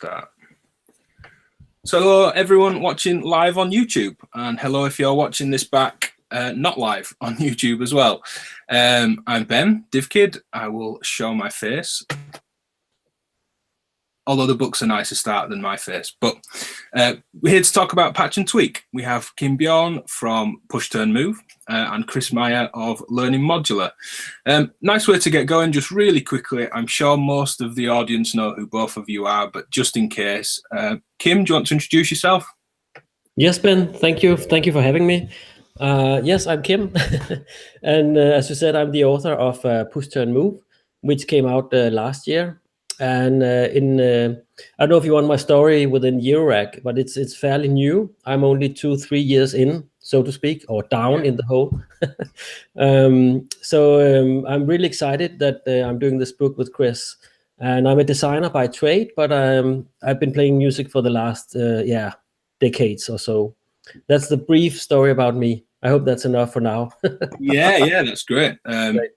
That. So hello everyone watching live on YouTube, and hello if you're watching this back not live on YouTube as well. I'm Ben, DivKid. I will show my face, although the book's a nicer start than my face. But we're here to talk about Patch and Tweak. We have Bjørn from Push Turn Move and Chris Meyer of Learning Modular. Nice way to get going, just really quickly. I'm sure most of the audience know who both of you are, but just in case, Kim, do you want to introduce yourself? Yes, Ben, thank you. Thank you for having me. Yes, I'm Kim. And as you said, I'm the author of Push Turn Move, which came out last year. And I don't know if you want my story within Eurorack, but it's fairly new. I'm only 2-3 years in, so to speak, or down in the hole. I'm really excited that I'm doing this book with Chris. And I'm a designer by trade, but I've been playing music for the last decades or so. That's the brief story about me. I hope that's enough for now. yeah, that's great. Great.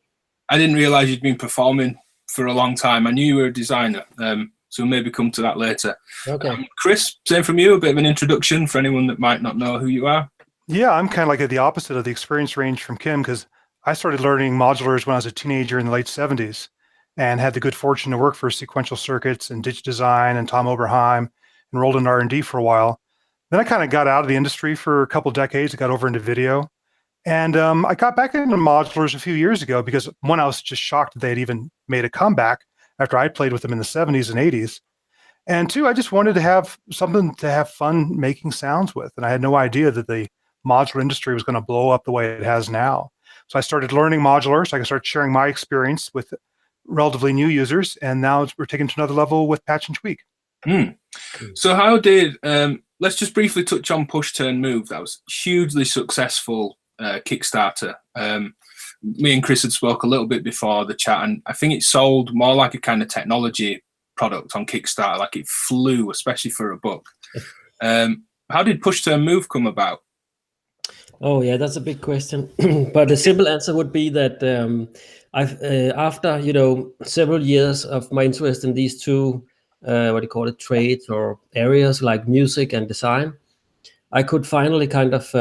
I didn't realize you'd been performing for a long time. I knew you were a designer, so we'll maybe come to that later. Okay. Chris, same from you, a bit of an introduction for anyone that might not know who you are. Yeah, I'm kind of like the opposite of the experience range from Kim, because I started learning modulars when I was a teenager in the late 70s and had the good fortune to work for Sequential Circuits and Ditch Design and Tom Oberheim, enrolled in R&D for a while. Then I kind of got out of the industry for a couple decades. I got over into video. And I got back into modulars a few years ago because, one, I was just shocked that they had even made a comeback after I played with them in the 70s and 80s. And two, I just wanted to have something to have fun making sounds with. And I had no idea that the modular industry was going to blow up the way it has now. So I started learning modular, so I could start sharing my experience with relatively new users. And now we're taking to another level with Patch and Tweak. So how did, let's just briefly touch on Push Turn Move. That was hugely successful Kickstarter. Me and Chris had spoke a little bit before the chat, and I think it sold more like a kind of technology product on Kickstarter. Like it flew, especially for a book. How did Push Turn Move come about? Oh yeah, that's a big question. But the simple answer would be that I've after several years of my interest in these two trades or areas like music and design, I could finally kind of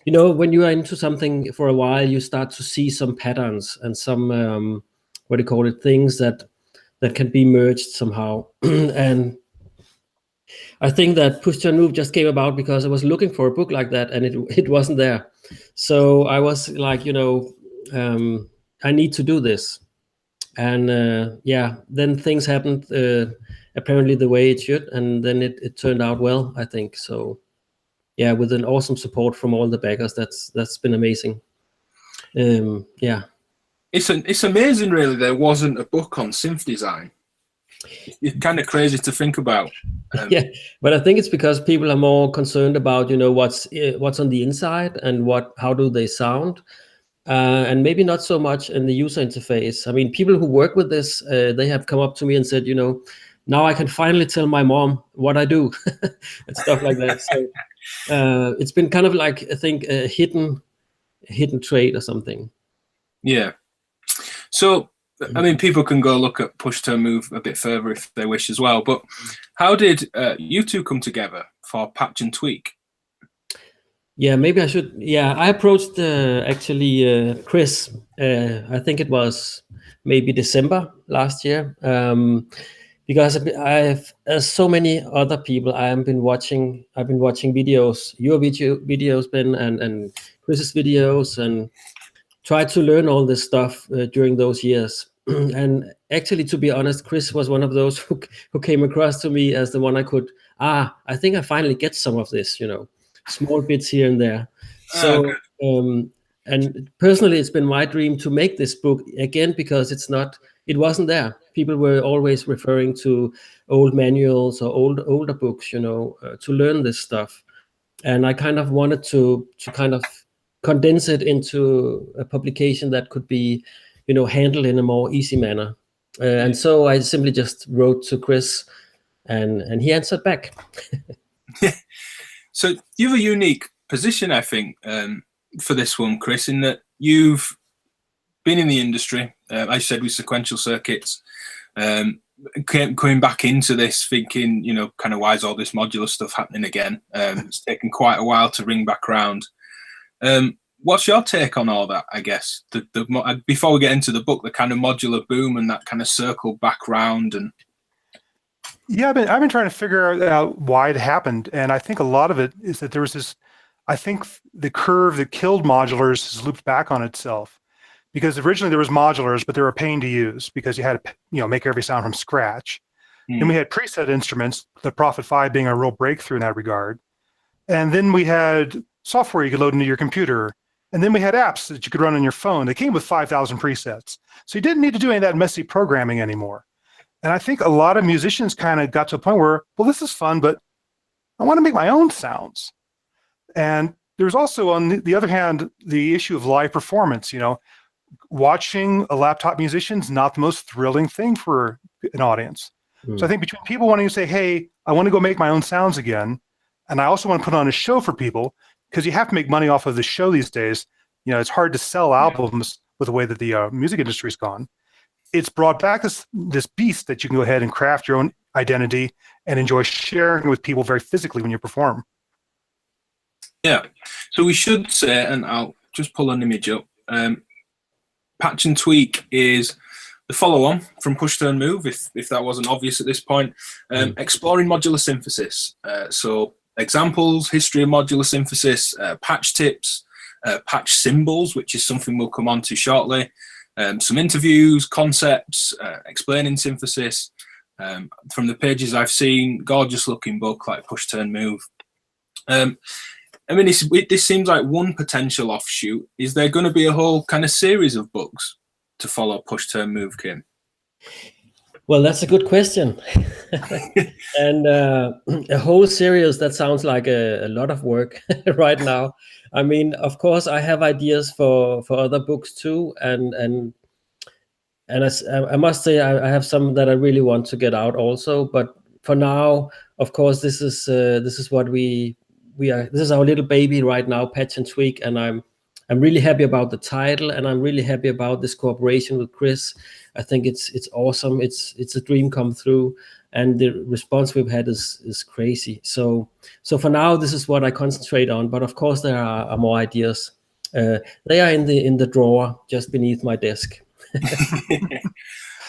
when you are into something for a while, you start to see some patterns and some things that can be merged somehow. And I think that Push Turn Move just came about because I was looking for a book like that, and it wasn't there. So I was like, I need to do this. And then things happened apparently the way it should, and then it turned out well, I think. So yeah, with an awesome support from all the backers, that's been amazing. It's amazing, really. There wasn't a book on synth design. It's kind of crazy to think about. Yeah, but I think it's because people are more concerned about what's on the inside and how do they sound, and maybe not so much in the user interface. I mean, people who work with this, they have come up to me and said, now I can finally tell my mom what I do and stuff like that. So it's been kind of like, I think, a hidden trait or something. Yeah. So, I mean, people can go look at Push Turn Move a bit further if they wish as well. But how did you two come together for Patch and Tweak? Yeah, maybe I should. Yeah, I approached actually Chris. I think it was maybe December last year. Because as so many other people, I've been watching videos, your videos, Ben, and Chris's videos, and tried to learn all this stuff during those years. And actually, to be honest, Chris was one of those who came across to me as the one I could, I think I finally get some of this, small bits here and there. So, and personally, it's been my dream to make this book again, because it wasn't there. People were always referring to old manuals or older books, to learn this stuff. And I kind of wanted to kind of condense it into a publication that could be, handled in a more easy manner. And so I simply just wrote to Chris, and he answered back. So you have a unique position, I think, for this one, Chris, in that you've been in the industry, as I said, with Sequential Circuits. coming back into this thinking, you know, kind of why is all this modular stuff happening again? It's taken quite a while to ring back around. What's your take on all that, I guess? Before we get into the book, the kind of modular boom and that kind of circle back round. And yeah, I've been trying to figure out why it happened. And I think a lot of it is that there was this, I think the curve that killed modulars has looped back on itself. Because originally there was modulars, but they were a pain to use because you had to, you know, make every sound from scratch. Then we had preset instruments, the Prophet 5 being a real breakthrough in that regard. And then we had software you could load into your computer. And then we had apps that you could run on your phone. They came with 5,000 presets. So you didn't need to do any of that messy programming anymore. And I think a lot of musicians kind of got to a point where, well, this is fun, but I want to make my own sounds. And there's also, on the other hand, the issue of live performance. You know, watching a laptop musician is not the most thrilling thing for an audience. So I think between people wanting to say, hey, I want to go make my own sounds again, and I also want to put on a show for people, because you have to make money off of the show these days. You know, it's hard to sell albums with the way that the music industry's gone. It's brought back this beast that you can go ahead and craft your own identity and enjoy sharing with people very physically when you perform. Yeah. So we should say, and I'll just pull an image up. Patch and Tweak is the follow-on from Push Turn Move, if that wasn't obvious at this point. Exploring modular synthesis. So examples, history of modular synthesis, patch tips, patch symbols, which is something we'll come on to shortly. Some interviews, concepts, explaining synthesis. From the pages I've seen, gorgeous looking book like Push Turn Move. I mean, this seems like one potential offshoot. Is there going to be a whole kind of series of books to follow Push Turn Move, Kim? Well, that's a good question. And a whole series, that sounds like a lot of work right now. I mean, of course, I have ideas for other books too. And I must say, I have some that I really want to get out also. But for now, of course, this is what we are. This is our little baby right now, Patch and Tweak. And I'm really happy about the title, and I'm really happy about this cooperation with Chris. I think it's awesome. It's a dream come through, and the response we've had is crazy. So for now, this is what I concentrate on. But of course, there are more ideas. They are in the drawer just beneath my desk.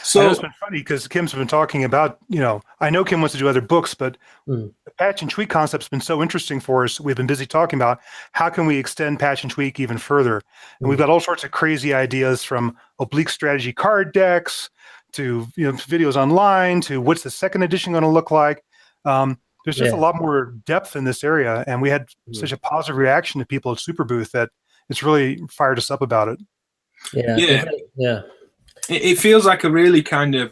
So it's been funny because Kim's been talking about, you know, I know Kim wants to do other books, but the patch and tweak concept's been so interesting for us. We've been busy talking about how can we extend patch and tweak even further. And we've got all sorts of crazy ideas, from oblique strategy card decks to, you know, videos online to what's the second edition going to look like. There's just a lot more depth in this area. And we had such a positive reaction to people at Superbooth that it's really fired us up about it. Yeah. It feels like a really kind of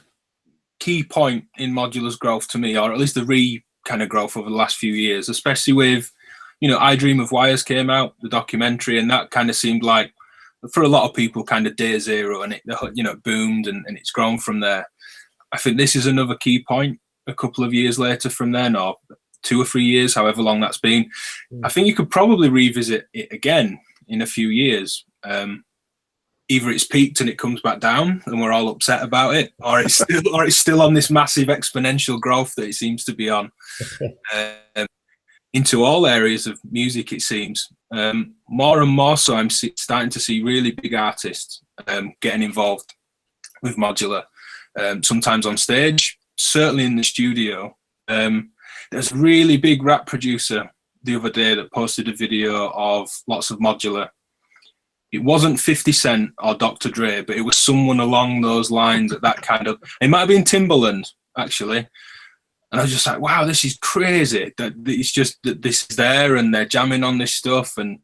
key point in Modular's growth to me, or at least the kind of growth over the last few years, especially with, you know, I Dream of Wires came out, the documentary, and that kind of seemed like, for a lot of people, kind of day zero, and it, you know, boomed and it's grown from there. I think this is another key point a couple of years later from then, or 2 or 3 years, however long that's been. I think you could probably revisit it again in a few years. Either it's peaked and it comes back down and we're all upset about it, or it's still on this massive exponential growth that it seems to be on into all areas of music, it seems. More and more so, I'm starting to see really big artists getting involved with Modular, sometimes on stage, certainly in the studio. There's a really big rap producer the other day that posted a video of lots of Modular. It wasn't 50 Cent or Dr. Dre, but it was someone along those lines at that kind of, it might have been Timbaland, actually. And I was just like, wow, this is crazy. That it's just that this is there and they're jamming on this stuff, and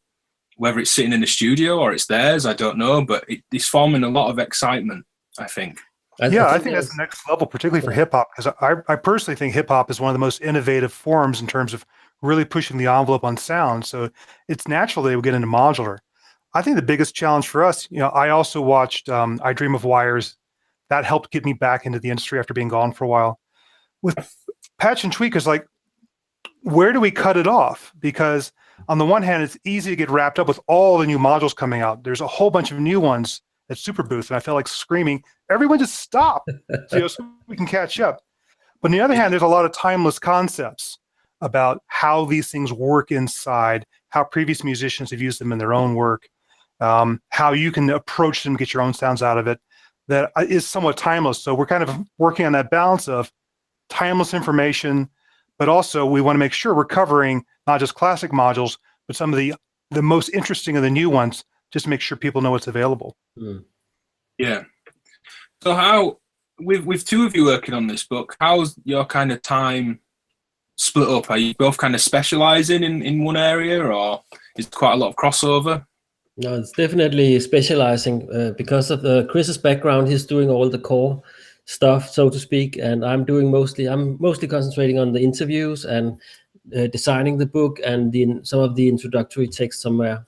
whether it's sitting in the studio or it's theirs, I don't know, but it's forming a lot of excitement, I think. I think that's the next level, particularly for hip hop, because I personally think hip hop is one of the most innovative forms in terms of really pushing the envelope on sound. So it's natural they would get into modular. I think the biggest challenge for us, you know, I also watched I Dream of Wires. That helped get me back into the industry after being gone for a while. With patch and tweak is like, where do we cut it off? Because on the one hand, it's easy to get wrapped up with all the new modules coming out. There's a whole bunch of new ones at Superbooth, and I felt like screaming, everyone just stop, so we can catch up. But on the other hand, there's a lot of timeless concepts about how these things work inside, how previous musicians have used them in their own work, how you can approach them, get your own sounds out of it, that is somewhat timeless. So we're kind of working on that balance of timeless information, but also we want to make sure we're covering not just classic modules, but some of the most interesting of the new ones, just to make sure people know what's available. Yeah. So how, with two of you working on this book, how's your kind of time split up? Are you both kind of specializing in one area, or is there quite a lot of crossover? No, it's definitely specializing because of Chris's background. He's doing all the core stuff, so to speak, and I'm mostly concentrating on the interviews and designing the book and some of the introductory text somewhere.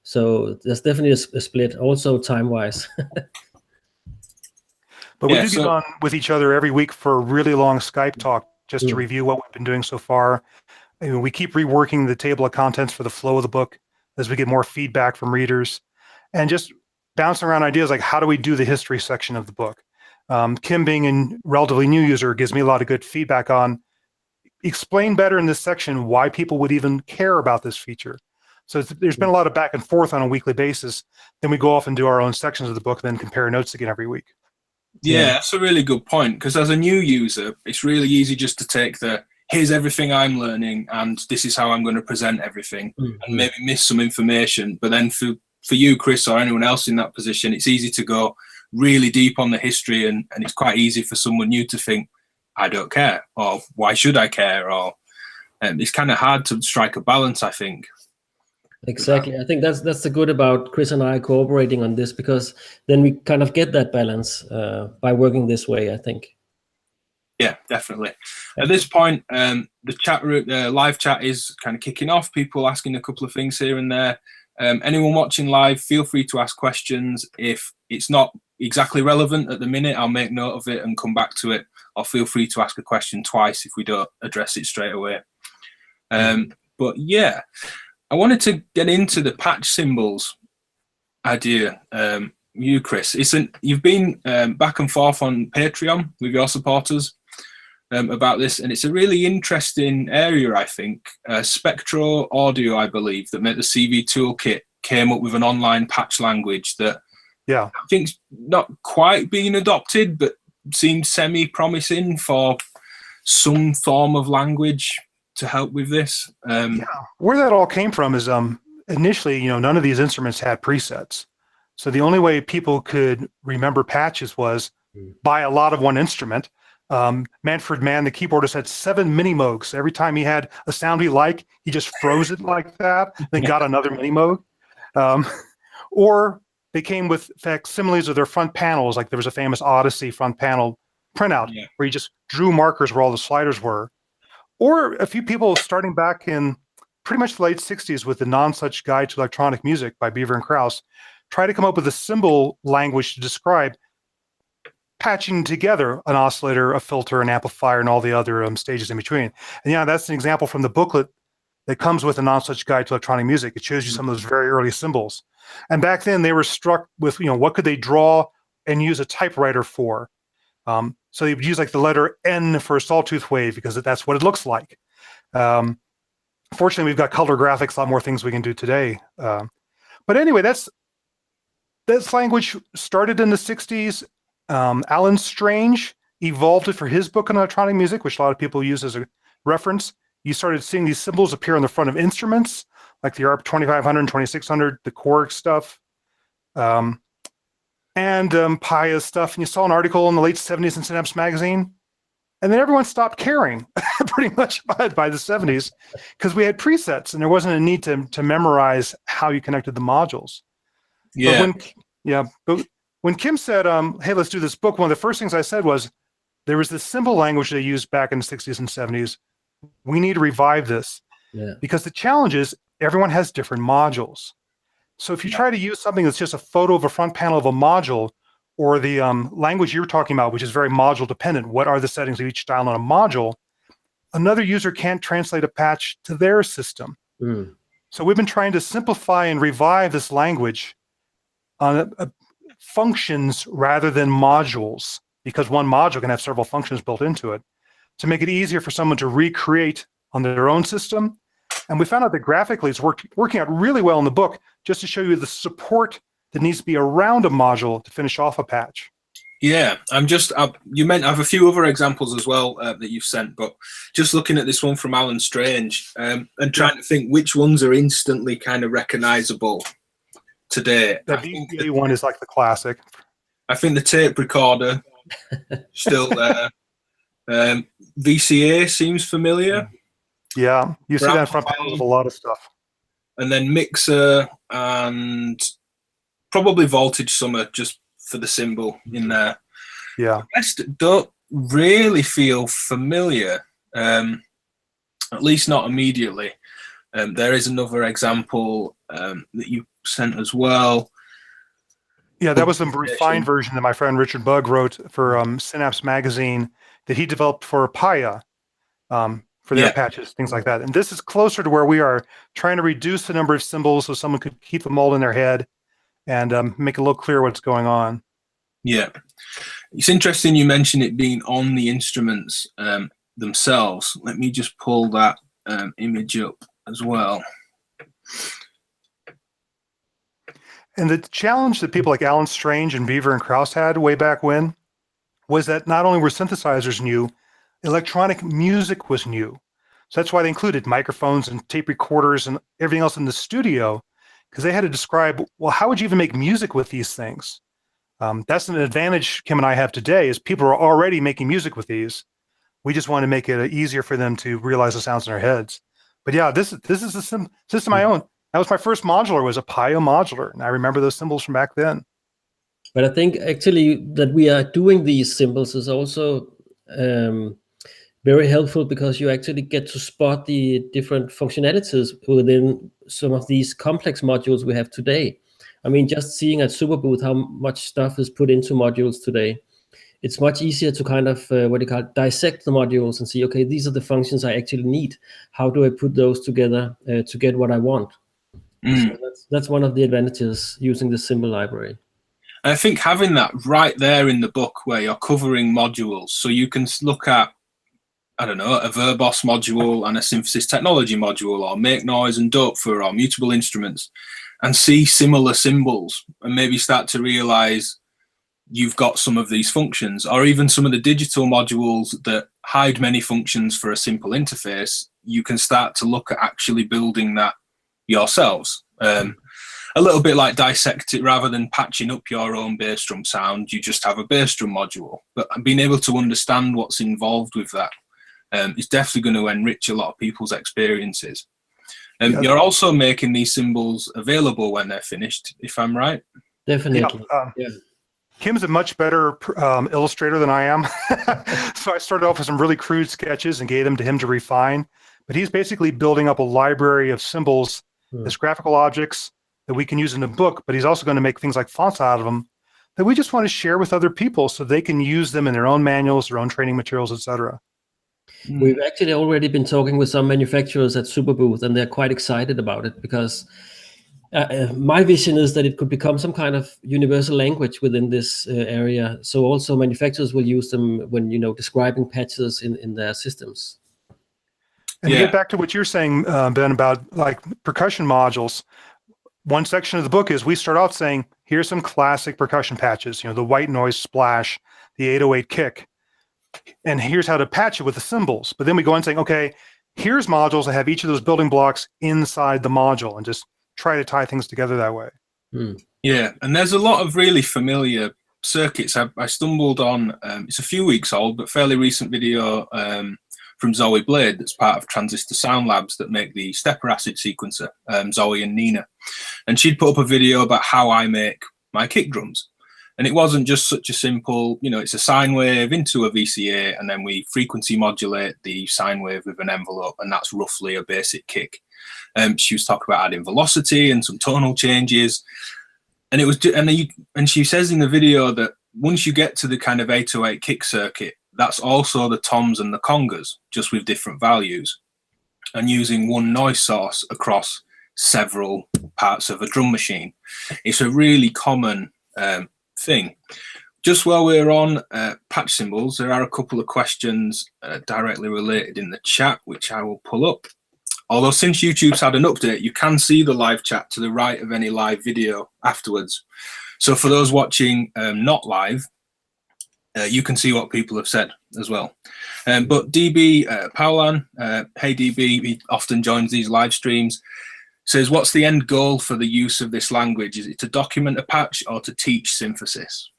So there's definitely a split, also time-wise. But we do get on with each other every week for a really long Skype talk just to review what we've been doing so far. And we keep reworking the table of contents for the flow of the book as we get more feedback from readers, and just bouncing around ideas like how do we do the history section of the book. Kim, being a relatively new user, gives me a lot of good feedback on explain better in this section why people would even care about this feature. So there's been a lot of back and forth on a weekly basis. Then we go off and do our own sections of the book, and then compare notes again every week. Yeah, that's a really good point, because as a new user, it's really easy just to take here's everything I'm learning and this is how I'm going to present everything, and maybe miss some information. But then for you, Chris, or anyone else in that position, it's easy to go really deep on the history, and it's quite easy for someone new to think, I don't care, or why should I care? Or it's kind of hard to strike a balance, I think. Exactly. I think that's the good about Chris and I cooperating on this, because then we kind of get that balance by working this way, I think. Yeah, definitely. At this point, the live chat is kind of kicking off. People asking a couple of things here and there. Anyone watching live, feel free to ask questions. If it's not exactly relevant at the minute, I'll make note of it and come back to it. Or feel free to ask a question twice if we don't address it straight away. But yeah, I wanted to get into the patch symbols idea. You, Chris, you've been back and forth on Patreon with your supporters about this, and it's a really interesting area, I think. Spectro Audio, I believe, that made the CV Toolkit, came up with an online patch language that I think's not quite being adopted, but seemed semi-promising for some form of language to help with this. Where that all came from is initially, none of these instruments had presets. So the only way people could remember patches was buy a lot of one instrument. Manfred Mann, the keyboardist, had 7 mini moogs. Every time he had a sound he liked, he just froze it like that, then got another mini moog. Or they came with facsimiles of their front panels, like there was a famous Odyssey front panel printout where you just drew markers where all the sliders were. Or a few people starting back in pretty much the late 60s with the Non-Such Guide to Electronic Music by Beaver and Krause, try to come up with a symbol language to describe patching together an oscillator, a filter, an amplifier, and all the other stages in between. And that's an example from the booklet that comes with a Non-Such Guide to Electronic Music. It shows you some of those very early symbols. And back then they were struck with, what could they draw and use a typewriter for? So they would use like the letter N for a sawtooth wave because that's what it looks like. Fortunately, we've got color graphics, a lot more things we can do today. But anyway, this language started in the 60s. Alan Strange evolved it for his book on electronic music, which a lot of people use as a reference. You started seeing these symbols appear on the front of instruments, like the ARP 2500 and 2600, the Korg stuff, and Paya stuff. And you saw an article in the late 70s in Synapse Magazine. And then everyone stopped caring pretty much by the 70s because we had presets and there wasn't a need to memorize how you connected the modules. But when Kim said, hey, let's do this book, one of the first things I said was, there was this symbol language they used back in the 60s and 70s. We need to revive this because the challenge is everyone has different modules. So if you try to use something that's just a photo of a front panel of a module, or the language you're talking about, which is very module dependent, what are the settings of each style on a module, another user can't translate a patch to their system. So we've been trying to simplify and revive this language functions rather than modules, because one module can have several functions built into it, to make it easier for someone to recreate on their own system. And we found out that graphically it's working out really well in the book, just to show you the support that needs to be around a module to finish off a patch. Yeah, I have a few other examples as well that you've sent, but just looking at this one from Alan Strange and trying to think which ones are instantly kind of recognizable today. The VCA one is like the classic. I think the tape recorder still there. VCA seems familiar. Yeah, you see that front panel with a lot of stuff. And then mixer and probably voltage summer, just for the symbol in there. Yeah. The rest don't really feel familiar, at least not immediately. There is another example that you sent as well. Yeah, that was the refined version that my friend Richard Bugg wrote for Synapse Magazine that he developed for Paya, for their patches, things like that. And this is closer to where we are, trying to reduce the number of symbols so someone could keep them all in their head and make it a little clearer what's going on. Yeah. It's interesting you mentioned it being on the instruments themselves. Let me just pull that image up as well. And the challenge that people like Alan Strange and Beaver and Krause had way back when was that not only were synthesizers new, electronic music was new. So that's why they included microphones and tape recorders and everything else in the studio, because they had to describe, well, how would you even make music with these things? That's an advantage Kim and I have today, is people are already making music with these. We just want to make it easier for them to realize the sounds in their heads. But yeah, this is a system I own. That was my first modular, was a Paya modular, and I remember those symbols from back then. But I think actually that we are doing these symbols is also very helpful, because you actually get to spot the different functionalities within some of these complex modules we have today. I mean, just seeing at Superbooth how much stuff is put into modules today, it's much easier to kind of, dissect the modules and see, okay, these are the functions I actually need. How do I put those together to get what I want? So that's one of the advantages using the symbol library. I think having that right there in the book where you're covering modules, so you can look at, I don't know, a Verbos module and a synthesis technology module, or make noise and Dope-For, or mutable instruments, and see similar symbols and maybe start to realize you've got some of these functions, or even some of the digital modules that hide many functions for a simple interface. You can start to look at actually building that yourselves. A little bit like dissect it, rather than patching up your own bass drum sound, you just have a bass drum module. But being able to understand what's involved with that is definitely going to enrich a lot of people's experiences. You're also making these symbols available when they're finished, if I'm right. Definitely. Yeah. Kim's a much better illustrator than I am. So I started off with some really crude sketches and gave them to him to refine. But he's basically building up a library of symbols as graphical objects that we can use in the book, but he's also going to make things like fonts out of them that we just want to share with other people so they can use them in their own manuals, their own training materials, etc. We've actually already been talking with some manufacturers at Superbooth, and they're quite excited about it, because my vision is that it could become some kind of universal language within this area. So also manufacturers will use them when, describing patches in their systems. And to get back to what you're saying, Ben, about like percussion modules, one section of the book is we start off saying, here's some classic percussion patches, the white noise splash, the 808 kick, and here's how to patch it with the cymbals. But then we go on saying, okay, here's modules that have each of those building blocks inside the module, and just try to tie things together that way. Yeah, and there's a lot of really familiar circuits. I stumbled on, it's a few weeks old, but fairly recent video from Zoe Blade, that's part of Transistor Sound Labs, that make the stepper acid sequencer, Zoe and Nina. And she'd put up a video about how I make my kick drums. And it wasn't just such a simple, it's a sine wave into a VCA, and then we frequency modulate the sine wave with an envelope, and that's roughly a basic kick. She was talking about adding velocity and some tonal changes. And it was, and she says in the video that once you get to the kind of 808 kick circuit, that's also the toms and the congas, just with different values, and using one noise source across several parts of a drum machine. It's a really common thing. Just while we're on patch symbols, there are a couple of questions directly related in the chat, which I will pull up. Although since YouTube's had an update, you can see the live chat to the right of any live video afterwards. So for those watching not live, you can see what people have said as well. But DB Paulan, hey DB, he often joins these live streams, says, what's the end goal for the use of this language? Is it to document a patch or to teach synthesis?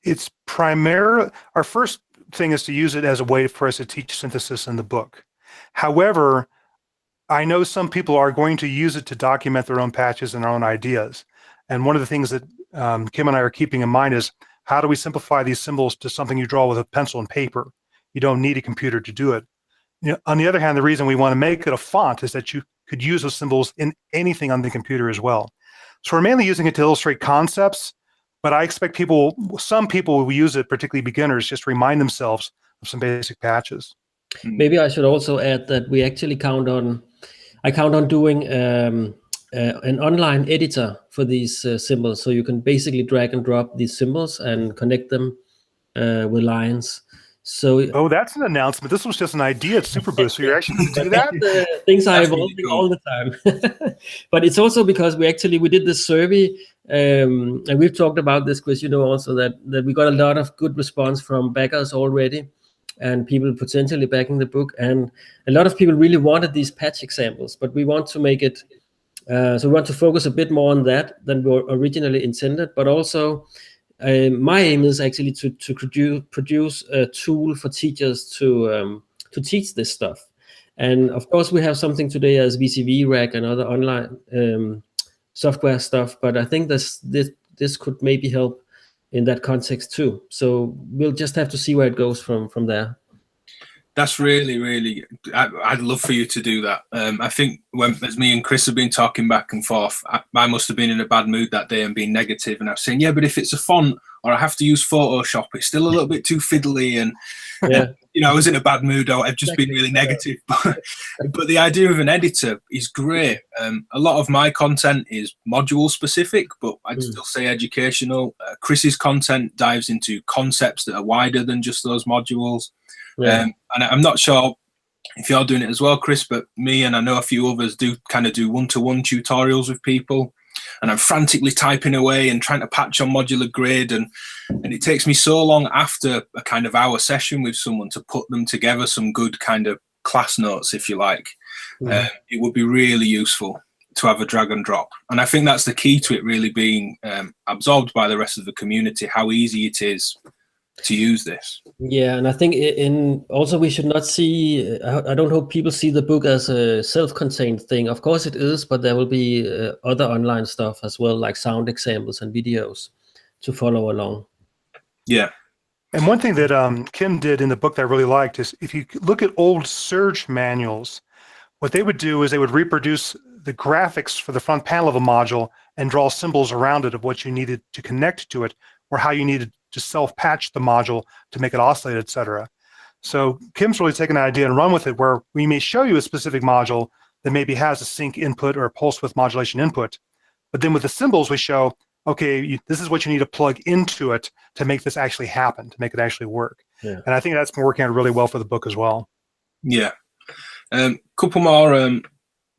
It's primarily, our first thing is to use it as a way for us to teach synthesis in the book. However, I know some people are going to use it to document their own patches and their own ideas. And one of the things that Kim and I are keeping in mind is, how do we simplify these symbols to something you draw with a pencil and paper? You don't need a computer to do it. You know, on the other hand, the reason we want to make it a font is that you could use those symbols in anything on the computer as well. So we're mainly using it to illustrate concepts, but I expect some people will use it, particularly beginners, just to remind themselves of some basic patches. Maybe I should also add that we actually count on doing an online editor for these symbols, so you can basically drag and drop these symbols and connect them with lines. So that's an announcement. This was just an idea at Superbooth, so you're actually going to do that? Things are evolving all the time. But it's also because we did this survey, and we've talked about this, Chris, also that we got a lot of good response from backers already, and people potentially backing the book, and a lot of people really wanted these patch examples, but we want to make it so we want to focus a bit more on that than we originally intended. But also my aim is actually to produce a tool for teachers to teach this stuff. And of course we have something today as VCV Rack and other online software stuff, but I think this could maybe help in that context too. So we'll just have to see where it goes from there. That's really, really, I'd love for you to do that. I think as me and Chris have been talking back and forth, I must have been in a bad mood that day and been negative, and I was saying, yeah, but if it's a font or I have to use Photoshop, it's still a little bit too fiddly, and I was in a bad mood. I've just been really negative. But the idea of an editor is great. A lot of my content is module specific, but I'd still say educational. Chris's content dives into concepts that are wider than just those modules. And I'm not sure if you're doing it as well, Chris, but me and I know a few others do one-to-one tutorials with people, and I'm frantically typing away and trying to patch on Modular Grid, and it takes me so long after a kind of hour session with someone to put them together, some good kind of class notes, if you like. It would be really useful to have a drag and drop, and I think that's the key to it really being absorbed by the rest of the community, how easy it is to use this. Yeah, and I think also we should not see, I don't hope people see the book as a self-contained thing. Of course it is, but there will be other online stuff as well, like sound examples and videos to follow along. Yeah. And one thing that Kim did in the book that I really liked is, if you look at old Surge manuals, what they would do is they would reproduce the graphics for the front panel of a module and draw symbols around it of what you needed to connect to it, or how you needed to self-patch the module to make it oscillate, etc. So Kim's really taken that idea and run with it, where we may show you a specific module that maybe has a sync input or a pulse width modulation input, but then with the symbols we show, okay, this is what you need to plug into it to make this actually happen, to make it actually work. And I think that's been working out really well for the book as well. Yeah. Couple more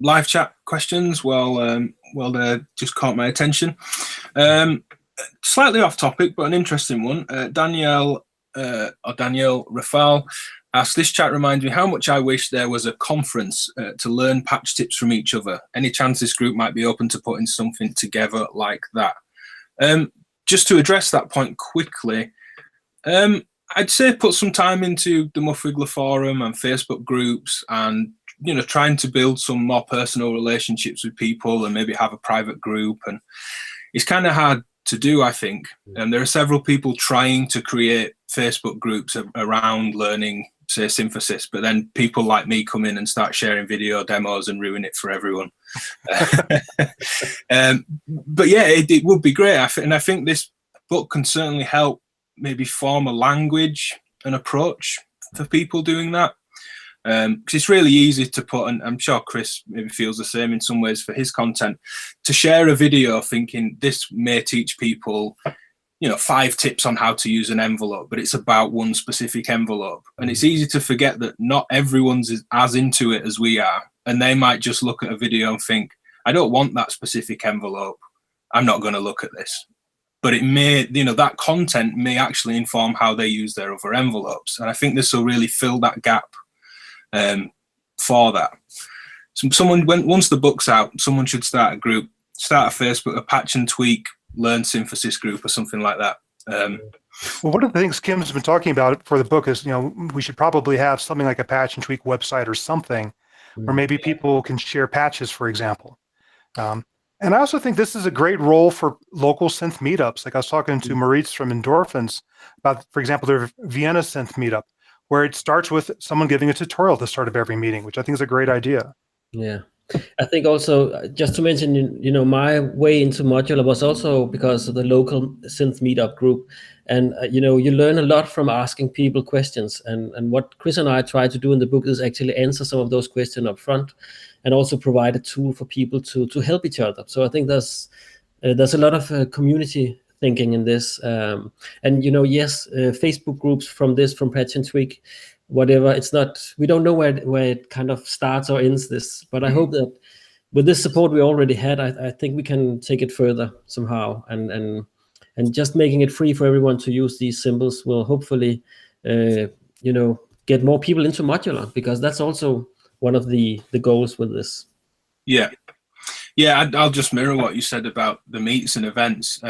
live chat questions. They just caught my attention. Slightly off topic, but an interesting one. Danielle Rafal asked, this chat reminds me how much I wish there was a conference to learn patch tips from each other. Any chance this group might be open to putting something together like that? Just to address that point quickly, I'd say put some time into the Muff Wiggler forum and Facebook groups, and trying to build some more personal relationships with people, and maybe have a private group. And it's kind of hard to do, I think. There are several people trying to create Facebook groups around learning, say, synthesis, but then people like me come in and start sharing video demos and ruin it for everyone. But yeah, it would be great. And I think this book can certainly help maybe form a language and approach for people doing that. Because it's really easy to put, and I'm sure Chris maybe feels the same in some ways for his content, to share a video thinking this may teach people 5 tips on how to use an envelope, but it's about one specific envelope. And it's easy to forget that not everyone's as into it as we are. And they might just look at a video and think, I don't want that specific envelope. I'm not going to look at this. But it may, that content may actually inform how they use their other envelopes. And I think this will really fill that gap for that. So once the book's out, someone should start a group, start a Facebook, a patch and tweak, learn synthesis group or something like that. Well, one of the things Kim's been talking about for the book is, we should probably have something like a patch and tweak website or something, where maybe people can share patches, for example. And I also think this is a great role for local synth meetups. Like I was talking to Maurice from Endorphins about, for example, their Vienna synth meetup, where it starts with someone giving a tutorial at the start of every meeting, which I think is a great idea. Yeah. I think also, just to mention, my way into Modular was also because of the local synth meetup group. And, you learn a lot from asking people questions. And what Chris and I try to do in the book is actually answer some of those questions up front and also provide a tool for people to help each other. So I think there's a lot of community thinking in this. And, yes, Facebook groups from Patch and Tweak, whatever, it's not, we don't know where it kind of starts or ends this, but I hope that with this support we already had, I think we can take it further somehow, and just making it free for everyone to use these symbols will hopefully, get more people into Modular, because that's also one of the goals with this. Yeah, I'll just mirror what you said about the meets and events.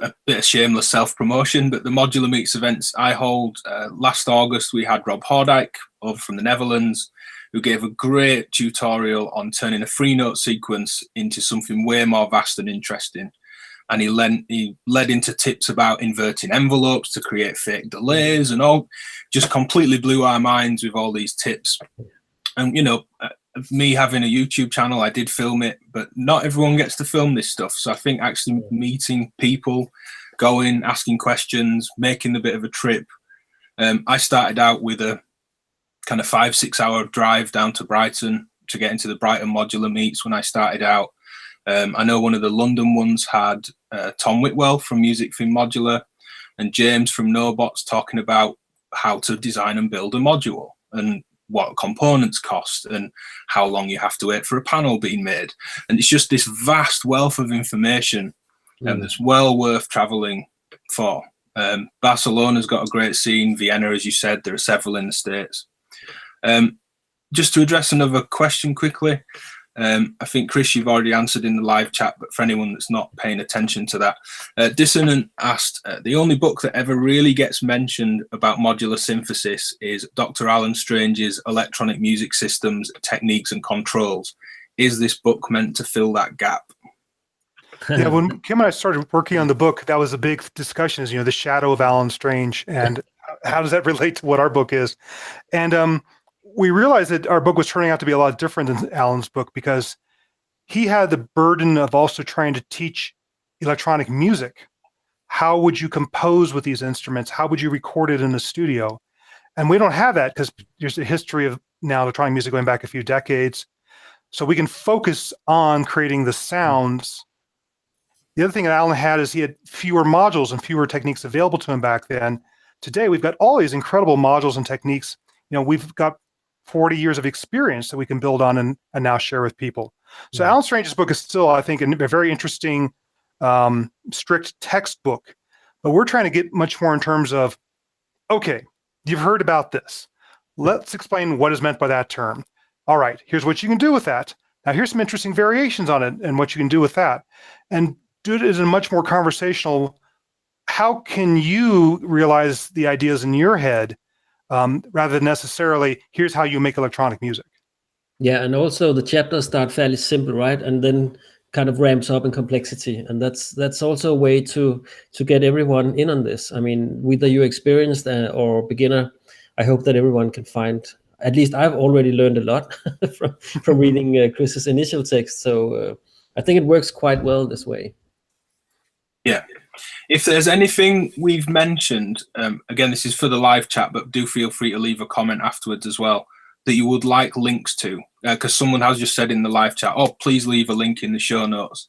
A bit of shameless self-promotion, but the Modular Meets events I hold, last August we had Rob Hordijk over from the Netherlands, who gave a great tutorial on turning a 3-note sequence into something way more vast and interesting. And he led into tips about inverting envelopes to create fake delays and all. Just completely blew our minds with all these tips. And me having a YouTube channel, I did film it, but not everyone gets to film this stuff. So I think actually meeting people, going, asking questions, making a bit of a trip. I started out with a kind of 5-6 hour drive down to Brighton to get into the Brighton Modular Meets when I started out. I know one of the London ones had Tom Whitwell from Music Thing Modular and James from Nobots talking about how to design and build a module and what components cost and how long you have to wait for a panel being made. And it's just this vast wealth of information that's well worth traveling for. Barcelona's got a great scene. Vienna, as you said, there are several in the States. Just to address another question quickly, I think, Chris, you've already answered in the live chat, but for anyone that's not paying attention to that, Dissonant asked, the only book that ever really gets mentioned about modular synthesis is Dr. Alan Strange's Electronic Music Systems, Techniques and Controls. Is this book meant to fill that gap? Yeah, when Kim and I started working on the book, that was a big discussion, is, the shadow of Alan Strange, and how does that relate to what our book is? And we realized that our book was turning out to be a lot different than Alan's book, because he had the burden of also trying to teach electronic music. How would you compose with these instruments? How would you record it in the studio? And we don't have that, because there's a history of now electronic music going back a few decades. So we can focus on creating the sounds. The other thing that Alan had is he had fewer modules and fewer techniques available to him back then. Today, we've got all these incredible modules and techniques. We've got 40 years of experience that we can build on and now share with people. So Alan Strange's book is still, I think, a very interesting, strict textbook. But we're trying to get much more in terms of, okay, you've heard about this. Let's explain what is meant by that term. All right, here's what you can do with that. Now, here's some interesting variations on it and what you can do with that. And do it in a much more conversational, how can you realize the ideas in your head, rather than necessarily, here's how you make electronic music. Yeah, and also the chapters start fairly simple, right? And then kind of ramps up in complexity. And that's also a way to get everyone in on this. I mean, whether you're experienced or beginner, I hope that everyone can find, at least I've already learned a lot from reading Chris's initial text. So I think it works quite well this way. Yeah. If there's anything we've mentioned, again, this is for the live chat, but do feel free to leave a comment afterwards as well, that you would like links to, because someone has just said in the live chat, oh, please leave a link in the show notes.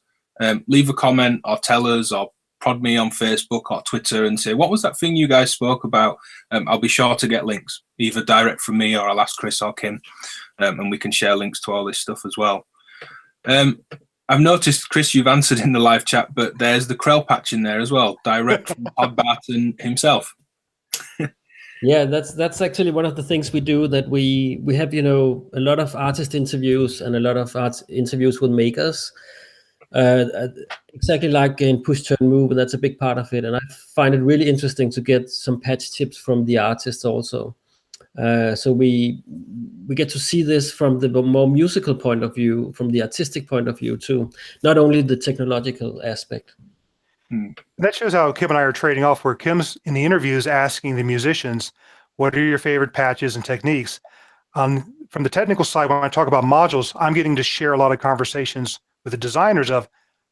Leave a comment or tell us or prod me on Facebook or Twitter and say, what was that thing you guys spoke about? I'll be sure to get links, either direct from me or I'll ask Chris or Kim, and we can share links to all this stuff as well. I've noticed, Chris, you've answered in the live chat, but there's the Krell patch in there as well, direct from Pod Barton himself. Yeah, that's actually one of the things we do, that we have, a lot of artist interviews and a lot of interviews with makers, exactly like in Push Turn Move, and that's a big part of it. And I find it really interesting to get some patch tips from the artists also. So we get to see this from the more musical point of view, from the artistic point of view too, not only the technological aspect. That shows how Kim and I are trading off, where Kim's in the interviews asking the musicians, what are your favorite patches and techniques? From the technical side, when I talk about modules, I'm getting to share a lot of conversations with the designers of,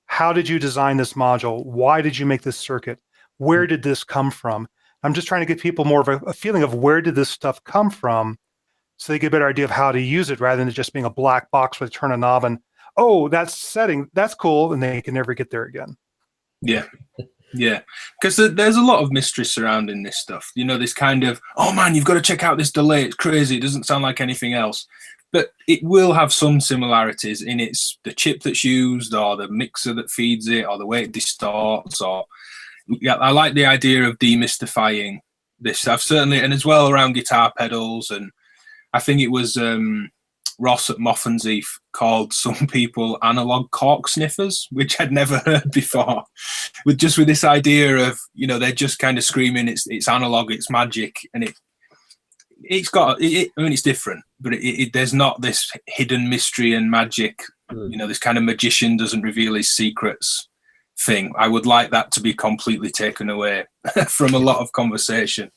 how did you design this module? Why did you make this circuit? Where did this come from? I'm just trying to give people more of a feeling of where did this stuff come from, so they get a better idea of how to use it, rather than it just being a black box where they turn a knob and, oh, that's setting, that's cool, and they can never get there again. Yeah, because there's a lot of mystery surrounding this stuff. This kind of, oh man, you've got to check out this delay. It's crazy. It doesn't sound like anything else. But it will have some similarities in the chip that's used, or the mixer that feeds it, or the way it distorts. Or I like the idea of demystifying this stuff, certainly, and as well around guitar pedals. And I think it was Ross at Moffensief called some people analog cork sniffers, which I'd never heard before, with this idea of, they're just kind of screaming it's analog, it's magic, and it's got it's different, but there's not this hidden mystery and magic, this kind of magician doesn't reveal his secrets thing. I would like that to be completely taken away from a lot of conversation.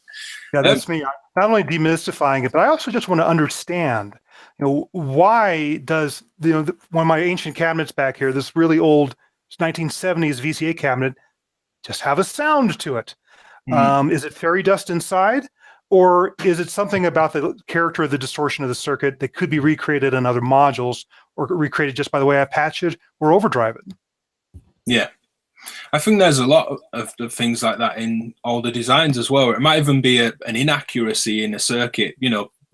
Yeah, that's me. Not only demystifying it, but I also just want to understand, why does, one of my ancient cabinets back here, this really old 1970s VCA cabinet, just have a sound to it? Is it fairy dust inside? Or is it something about the character of the distortion of the circuit that could be recreated in other modules, or recreated just by the way I patch it or overdrive it? Yeah. I think there's a lot of things like that in older designs as well. It might even be an inaccuracy in a circuit.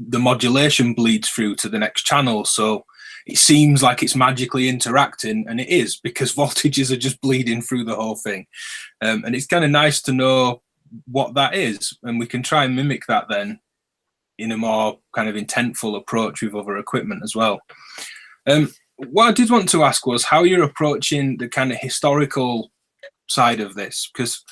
The modulation bleeds through to the next channel, so it seems like it's magically interacting, and it is, because voltages are just bleeding through the whole thing. And it's kind of nice to know what that is, and we can try and mimic that then in a more kind of intentful approach with other equipment as well. What I did want to ask was how you're approaching the kind of historical side of this, because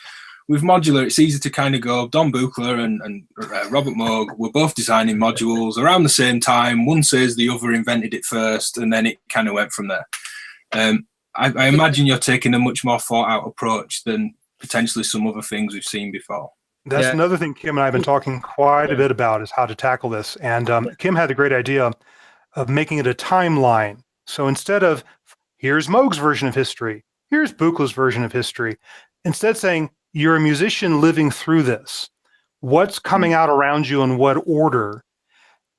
with Modular, it's easy to kind of go, Don Buchler and Robert Moog were both designing modules around the same time. One says the other invented it first, and then it kind of went from there. I imagine you're taking a much more thought out approach than potentially some other things we've seen before. That's another thing Kim and I have been talking quite a bit about, is how to tackle this. And Kim had the great idea of making it a timeline. So instead of, here's Moog's version of history, here's Buchler's version of history, instead saying, you're a musician living through this. What's coming out around you in what order?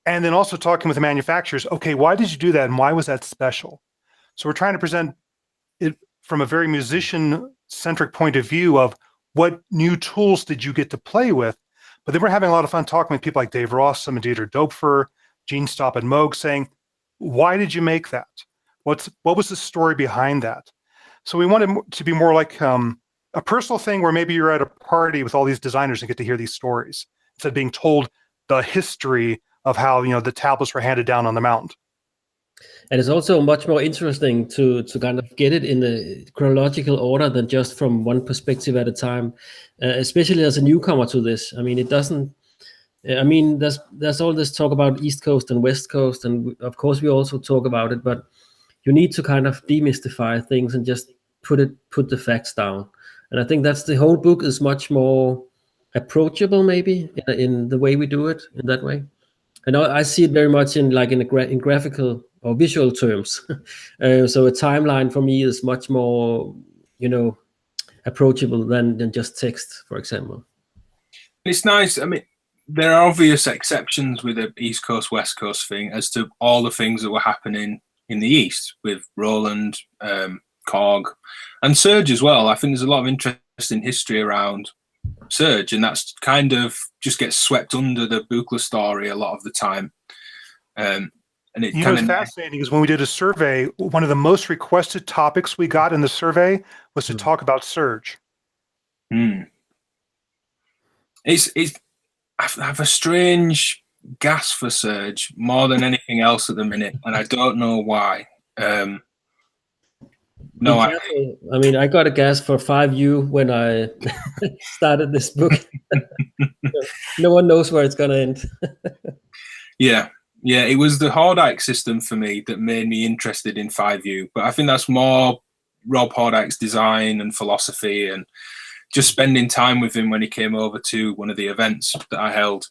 And then also talking with the manufacturers, okay, why did you do that? And why was that special? So we're trying to present it from a very musician-centric point of view of what new tools did you get to play with? But then we're having a lot of fun talking with people like Dave Ross, some Dieter Doepfer, Gene Stopp and Moog, saying, why did you make that? What was the story behind that? So we wanted to be more like a personal thing, where maybe you're at a party with all these designers and get to hear these stories, instead of being told the history of how the tablets were handed down on the mountain. And it's also much more interesting to kind of get it in a chronological order than just from one perspective at a time, especially as a newcomer to this. I mean, it doesn't. I mean, there's all this talk about East Coast and West Coast, and of course we also talk about it, but you need to kind of demystify things and just put the facts down. And I think that's the whole book is much more approachable, maybe in the way we do it in that way. And I see it very much in graphical or visual terms. So a timeline for me is much more, approachable than just text, for example. It's nice. I mean, there are obvious exceptions with the East Coast, West Coast thing as to all the things that were happening in the East with Roland, Korg, and Surge as well. I think there's a lot of interesting interesting history around Surge, and that's kind of just gets swept under the Buchla story a lot of the time. And it You know, what's fascinating is when we did a survey, one of the most requested topics we got in the survey was to talk about Surge. It's I have a strange gas for Surge more than anything else at the minute, and I don't know why. No, I mean, I got a gas for 5U when I started this book. No one knows where it's going to end. Yeah, it was the Hordijk system for me that made me interested in 5U, but I think that's more Rob Hordijk's design and philosophy, and just spending time with him when he came over to one of the events that I held.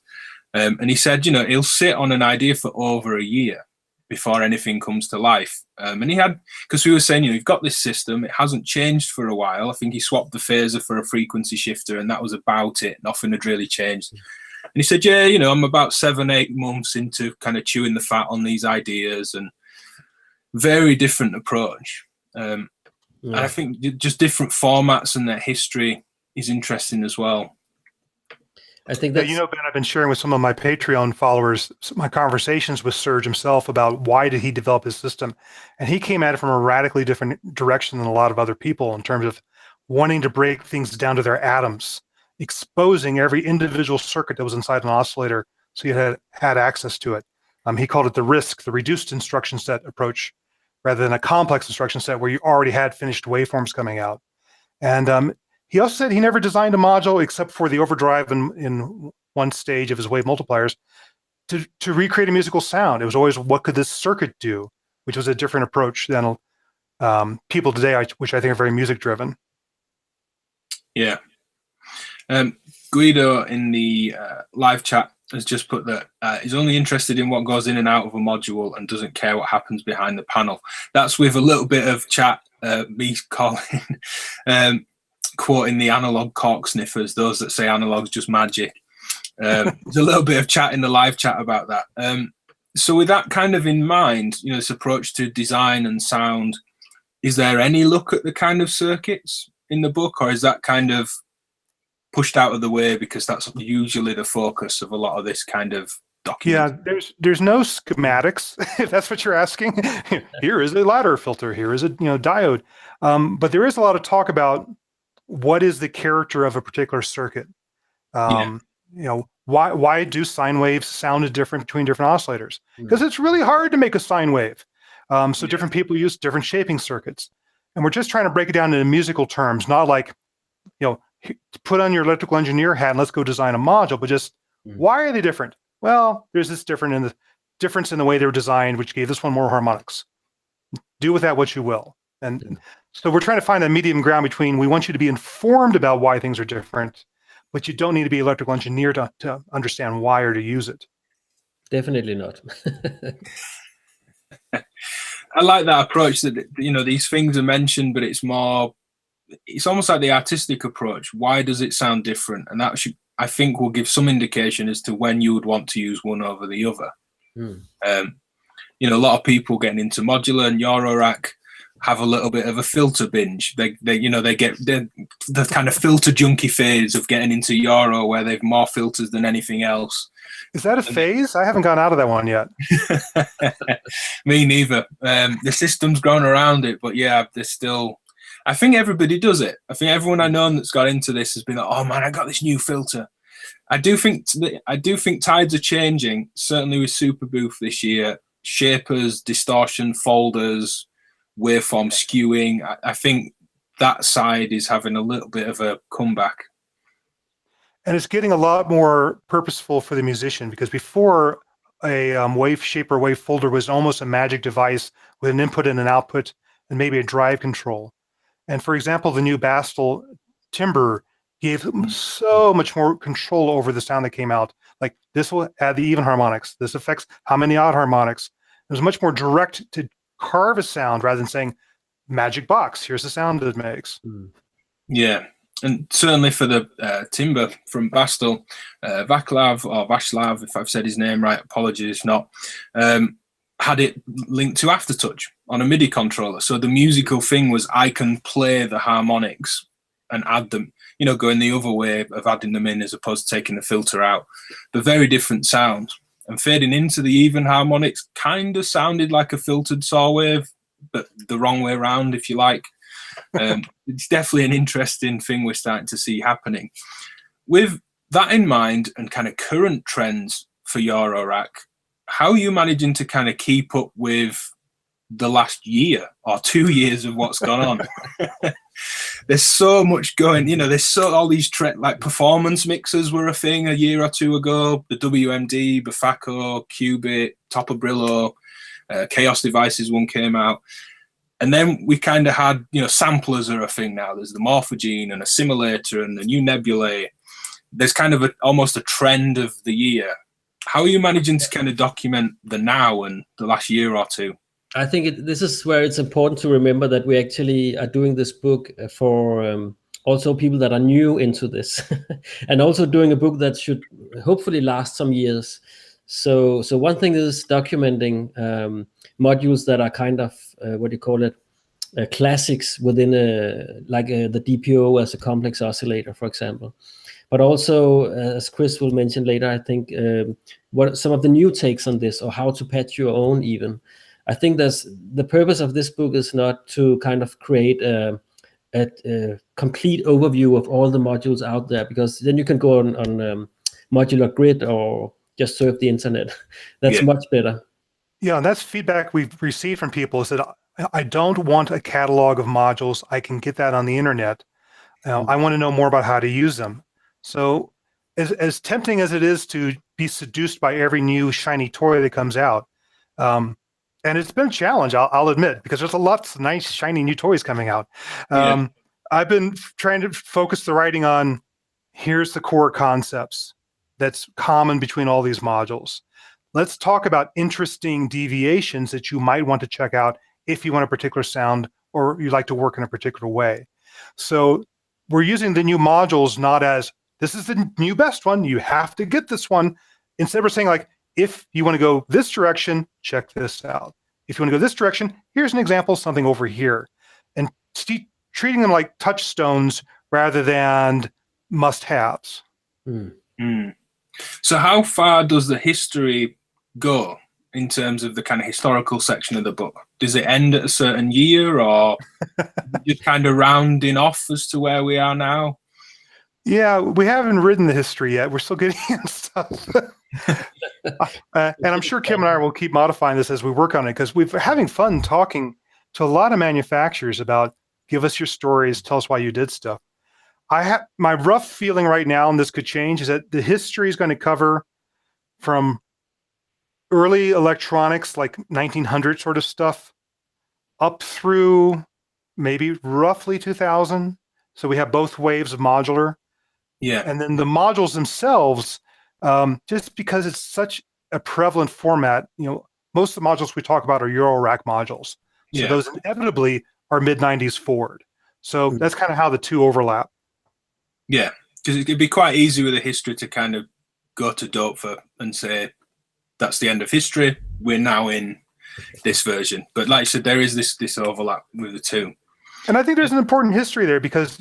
And he said, you know, he'll sit on an idea for over a year before anything comes to life. And he had, because we were saying, you know, you've got this system, it hasn't changed for a while. I think he swapped the phaser for a frequency shifter, and that was about it. Nothing had really changed. And he said, yeah, you know, I'm about 7-8 months into kind of chewing the fat on these ideas, and very different approach. And I think just different formats and their history is interesting as well. I think that, you know, Ben, I've been sharing with some of my Patreon followers my conversations with Surge himself about why did he develop his system, and he came at it from a radically different direction than a lot of other people in terms of wanting to break things down to their atoms, exposing every individual circuit that was inside an oscillator so you had access to it. He called it the RISC, the reduced instruction set approach, rather than a complex instruction set where you already had finished waveforms coming out. And he also said he never designed a module except for the overdrive in one stage of his wave multipliers to recreate a musical sound. It was always, what could this circuit do? Which was a different approach than people today, which I think are very music driven. Yeah. Guido in the live chat has just put that he's only interested in what goes in and out of a module and doesn't care what happens behind the panel. That's with a little bit of chat, me calling, quoting the analog cork sniffers, those that say analog's just magic. There's a little bit of chat in the live chat about that. So with that kind of in mind, you know, this approach to design and sound, is there any look at the kind of circuits in the book, or is that kind of pushed out of the way because that's usually the focus of a lot of this kind of document? Yeah, there's no schematics, if that's what you're asking. Here is a ladder filter, here is a diode. But there is a lot of talk about what is the character of a particular circuit. Why do sine waves sound different between different oscillators? Because it's really hard to make a sine wave. So different people use different shaping circuits. And we're just trying to break it down into musical terms, not like, put on your electrical engineer hat and let's go design a module, but just why are they different? Well, there's this difference in the way they were designed, which gave this one more harmonics. Do with that what you will. And so we're trying to find a medium ground between, we want you to be informed about why things are different, but you don't need to be an electrical engineer to understand why or to use it. Definitely not. I like that approach that, these things are mentioned, but it's almost like the artistic approach. Why does it sound different? And that I think will give some indication as to when you would want to use one over the other. A lot of people getting into modular and Eurorack have a little bit of a filter binge. They get the kind of filter junkie phase of getting into Euro where they've more filters than anything else. Is that a phase? I haven't gone out of that one yet. Me neither. The system's grown around it, but yeah, there's still. I think everybody does it. I think everyone I know that's got into this has been like, "Oh man, I got this new filter." I do think tides are changing. Certainly with Superbooth this year, shapers, distortion, folders, waveform skewing. I think that side is having a little bit of a comeback. And it's getting a lot more purposeful for the musician, because before a wave shaper, wave folder was almost a magic device with an input and an output and maybe a drive control. And for example, the new Bastel timbre gave so much more control over the sound that came out. Like, this will add the even harmonics. This affects how many odd harmonics. It was much more direct to carve a sound rather than saying, magic box, here's the sound that it makes. Yeah. And certainly for the timbre from Bastel, Vaclav, or Václav, if I've said his name right, apologies if not, had it linked to Aftertouch on a MIDI controller. So the musical thing was, I can play the harmonics and add them. going the other way of adding them in as opposed to taking the filter out. But very different sound. And fading into the even harmonics kind of sounded like a filtered saw wave, but the wrong way around, if you like. It's definitely an interesting thing we're starting to see happening. With that in mind and kind of current trends for Eurorack, how are you managing to kind of keep up with the last year or 2 years of what's gone on? There's so much going, there's all these like performance mixers were a thing a year or two ago. The WMD, Bafako, Qubit, Top of Brillo, Chaos Devices one came out. And then we kind of had, samplers are a thing now. There's the Morphogene and a simulator and the new nebulae. There's kind of almost a trend of the year. How are you managing to kind of document the now and the last year or two? I think this is where it's important to remember that we actually are doing this book for also people that are new into this, and also doing a book that should hopefully last some years. So one thing is documenting modules that are kind of classics within the DPO as a complex oscillator, for example. But also, as Chris will mention later, I think what some of the new takes on this, or how to patch your own even. I think the purpose of this book is not to kind of create a complete overview of all the modules out there, because then you can go on Modular Grid or just surf the internet. That's much better. Yeah, and that's feedback we've received from people, is that I don't want a catalog of modules. I can get that on the internet. I want to know more about how to use them. So as tempting as it is to be seduced by every new shiny toy that comes out, and it's been a challenge, I'll admit, because there's a lot of nice, shiny new toys coming out. I've been trying to focus the writing on, here's the core concepts that's common between all these modules. Let's talk about interesting deviations that you might want to check out if you want a particular sound or you like to work in a particular way. So we're using the new modules not as, this is the new best one, you have to get this one. Instead, we're saying, like, if you want to go this direction, check this out. If you want to go this direction, here's an example of something over here. And treating them like touchstones rather than must-haves. So how far does the history go in terms of the kind of historical section of the book? Does it end at a certain year, or just kind of rounding off as to where we are now? Yeah, we haven't written the history yet. We're still getting in stuff. And I'm sure Kim and I will keep modifying this as we work on it, because we're having fun talking to a lot of manufacturers about, give us your stories, tell us why you did stuff. I have my rough feeling right now, and this could change, is that the history is going to cover from early electronics, like 1900 sort of stuff, up through maybe roughly 2000. So we have both waves of modular. Yeah. And then the modules themselves, just because it's such a prevalent format, most of the modules we talk about are Eurorack modules. So those inevitably are mid-90s forward. So that's kind of how the two overlap. Yeah, because it could be quite easy with a history to kind of go to Dope and say, that's the end of history, we're now in this version. But like I said, there is this overlap with the two. And I think there's an important history there, because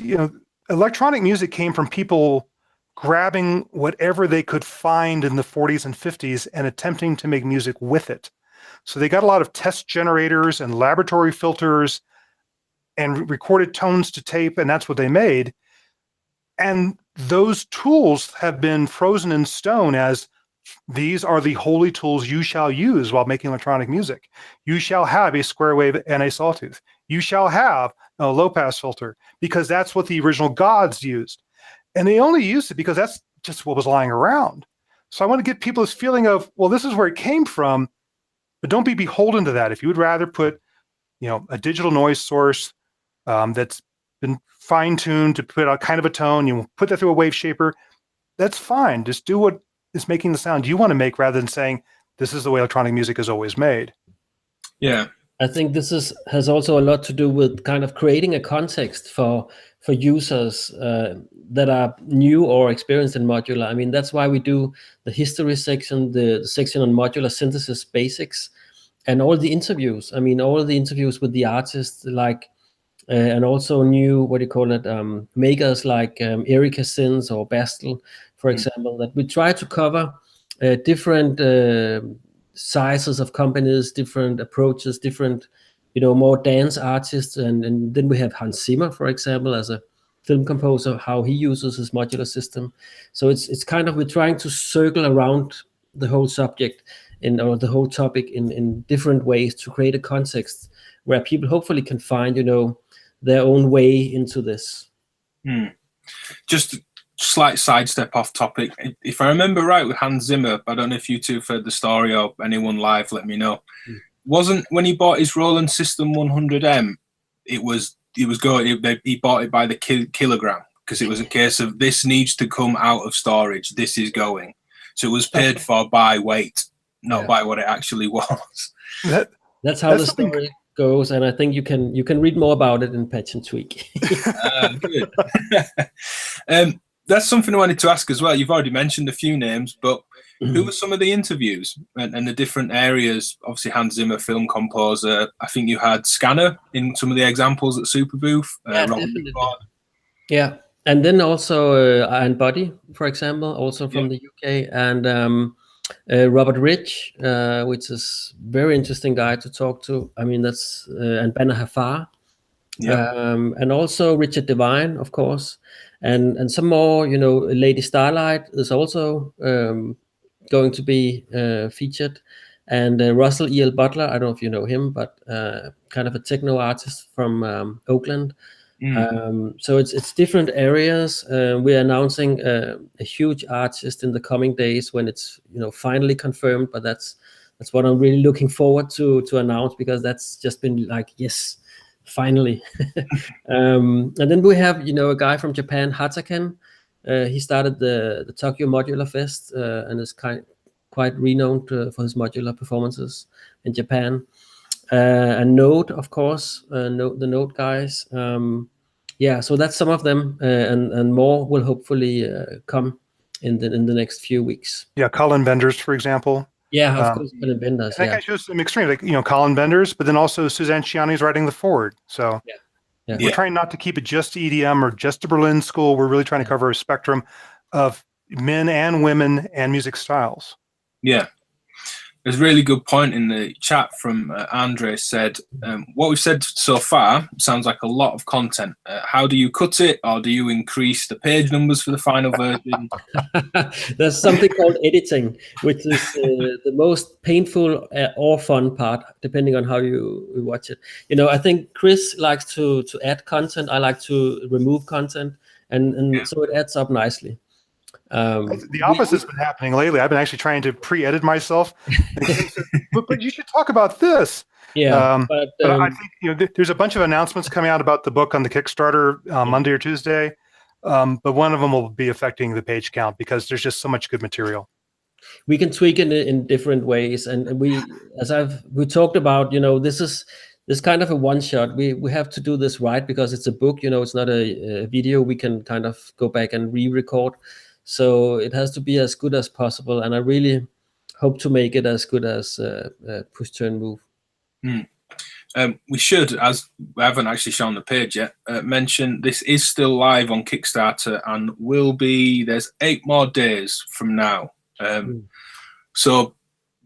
electronic music came from people grabbing whatever they could find in the 40s and 50s and attempting to make music with it. So they got a lot of test generators and laboratory filters and recorded tones to tape, and that's what they made. And those tools have been frozen in stone as, these are the holy tools you shall use while making electronic music. You shall have a square wave and a sawtooth. You shall have a low pass filter, because that's what the original gods used. And they only used it because that's just what was lying around. So I want to get people this feeling of, well, this is where it came from, but don't be beholden to that. If you would rather put, a digital noise source that's been fine-tuned to put out kind of a tone, you put that through a wave shaper, that's fine. Just do what is making the sound you want to make, rather than saying, this is the way electronic music is always made. Yeah. I think this has also a lot to do with kind of creating a context for users that are new or experienced in modular. I mean, that's why we do the history section, the section on modular synthesis basics, and all the interviews. I mean, all the interviews with the artists, like and also new, what do you call it, makers like Erika Sins or Bastel, for example, that we try to cover different sizes of companies, different approaches, different, more dance artists, and then we have Hans Zimmer, for example, as a film composer, how he uses his modular system. So it's kind of, we're trying to circle around the whole subject or the whole topic in different ways to create a context where people hopefully can find, their own way into this. Just a slight sidestep off topic. If I remember right with Hans Zimmer, I don't know if you two have heard the story or anyone live, let me know. Wasn't when he bought his Roland System 100M, he bought it by the kilogram, because it was a case of this needs to come out of storage, this is going. So it was paid for by weight, not by what it actually was. That's how the story goes, and I think you can read more about it in Patch and Tweak. Good. That's something I wanted to ask as well. You've already mentioned a few names, but who were some of the interviews and the different areas? Obviously, Hans Zimmer, film composer. I think you had Scanner in some of the examples at Superbooth. Definitely. Yeah, and then also Iron Body, for example, also from the UK, and Robert Rich, which is very interesting guy to talk to. I mean, that's and Banner Hafar, and also Richard Devine, of course, and some more. Lady Starlight is also going to be featured, and Russell E.L. Butler. I don't know if you know him, but kind of a techno artist from Oakland. So it's different areas. We're announcing a huge artist in the coming days when it's finally confirmed. But that's what I'm really looking forward to announce, because that's just been like, yes, finally. And then we have a guy from Japan, Hataken. He started the Tokyo Modular Fest and is quite renowned for his modular performances in Japan. And Node, of course, the Node guys. So that's some of them, and more will hopefully come in the next few weeks. Yeah, Colin Benders, for example. Yeah, of course, Colin Benders. That guy shows some extreme, like Colin Benders, but then also Suzanne Ciani is writing the forward. So we're trying not to keep it just to EDM or just to Berlin School. We're really trying to cover a spectrum of men and women and music styles. Yeah. There's a really good point in the chat from Andre said, what we've said so far sounds like a lot of content. How do you cut it, or do you increase the page numbers for the final version? There's something called editing, which is the most painful or fun part, depending on how you watch it. I think Chris likes to add content. I like to remove content, and so it adds up nicely. The opposite's been happening lately. I've been actually trying to pre-edit myself. but you should talk about this. But I think there's a bunch of announcements coming out about the book on the Kickstarter Monday or Tuesday. But one of them will be affecting the page count because there's just so much good material. We can tweak it in different ways, and we talked about. This is kind of a one shot. We have to do this right because it's a book. It's not a video. We can kind of go back and re-record. So it has to be as good as possible, and I really hope to make it as good as Push Turn Move. We should, as we haven't actually shown the page yet, mention this is still live on Kickstarter and will be. There's 8 more days from now, so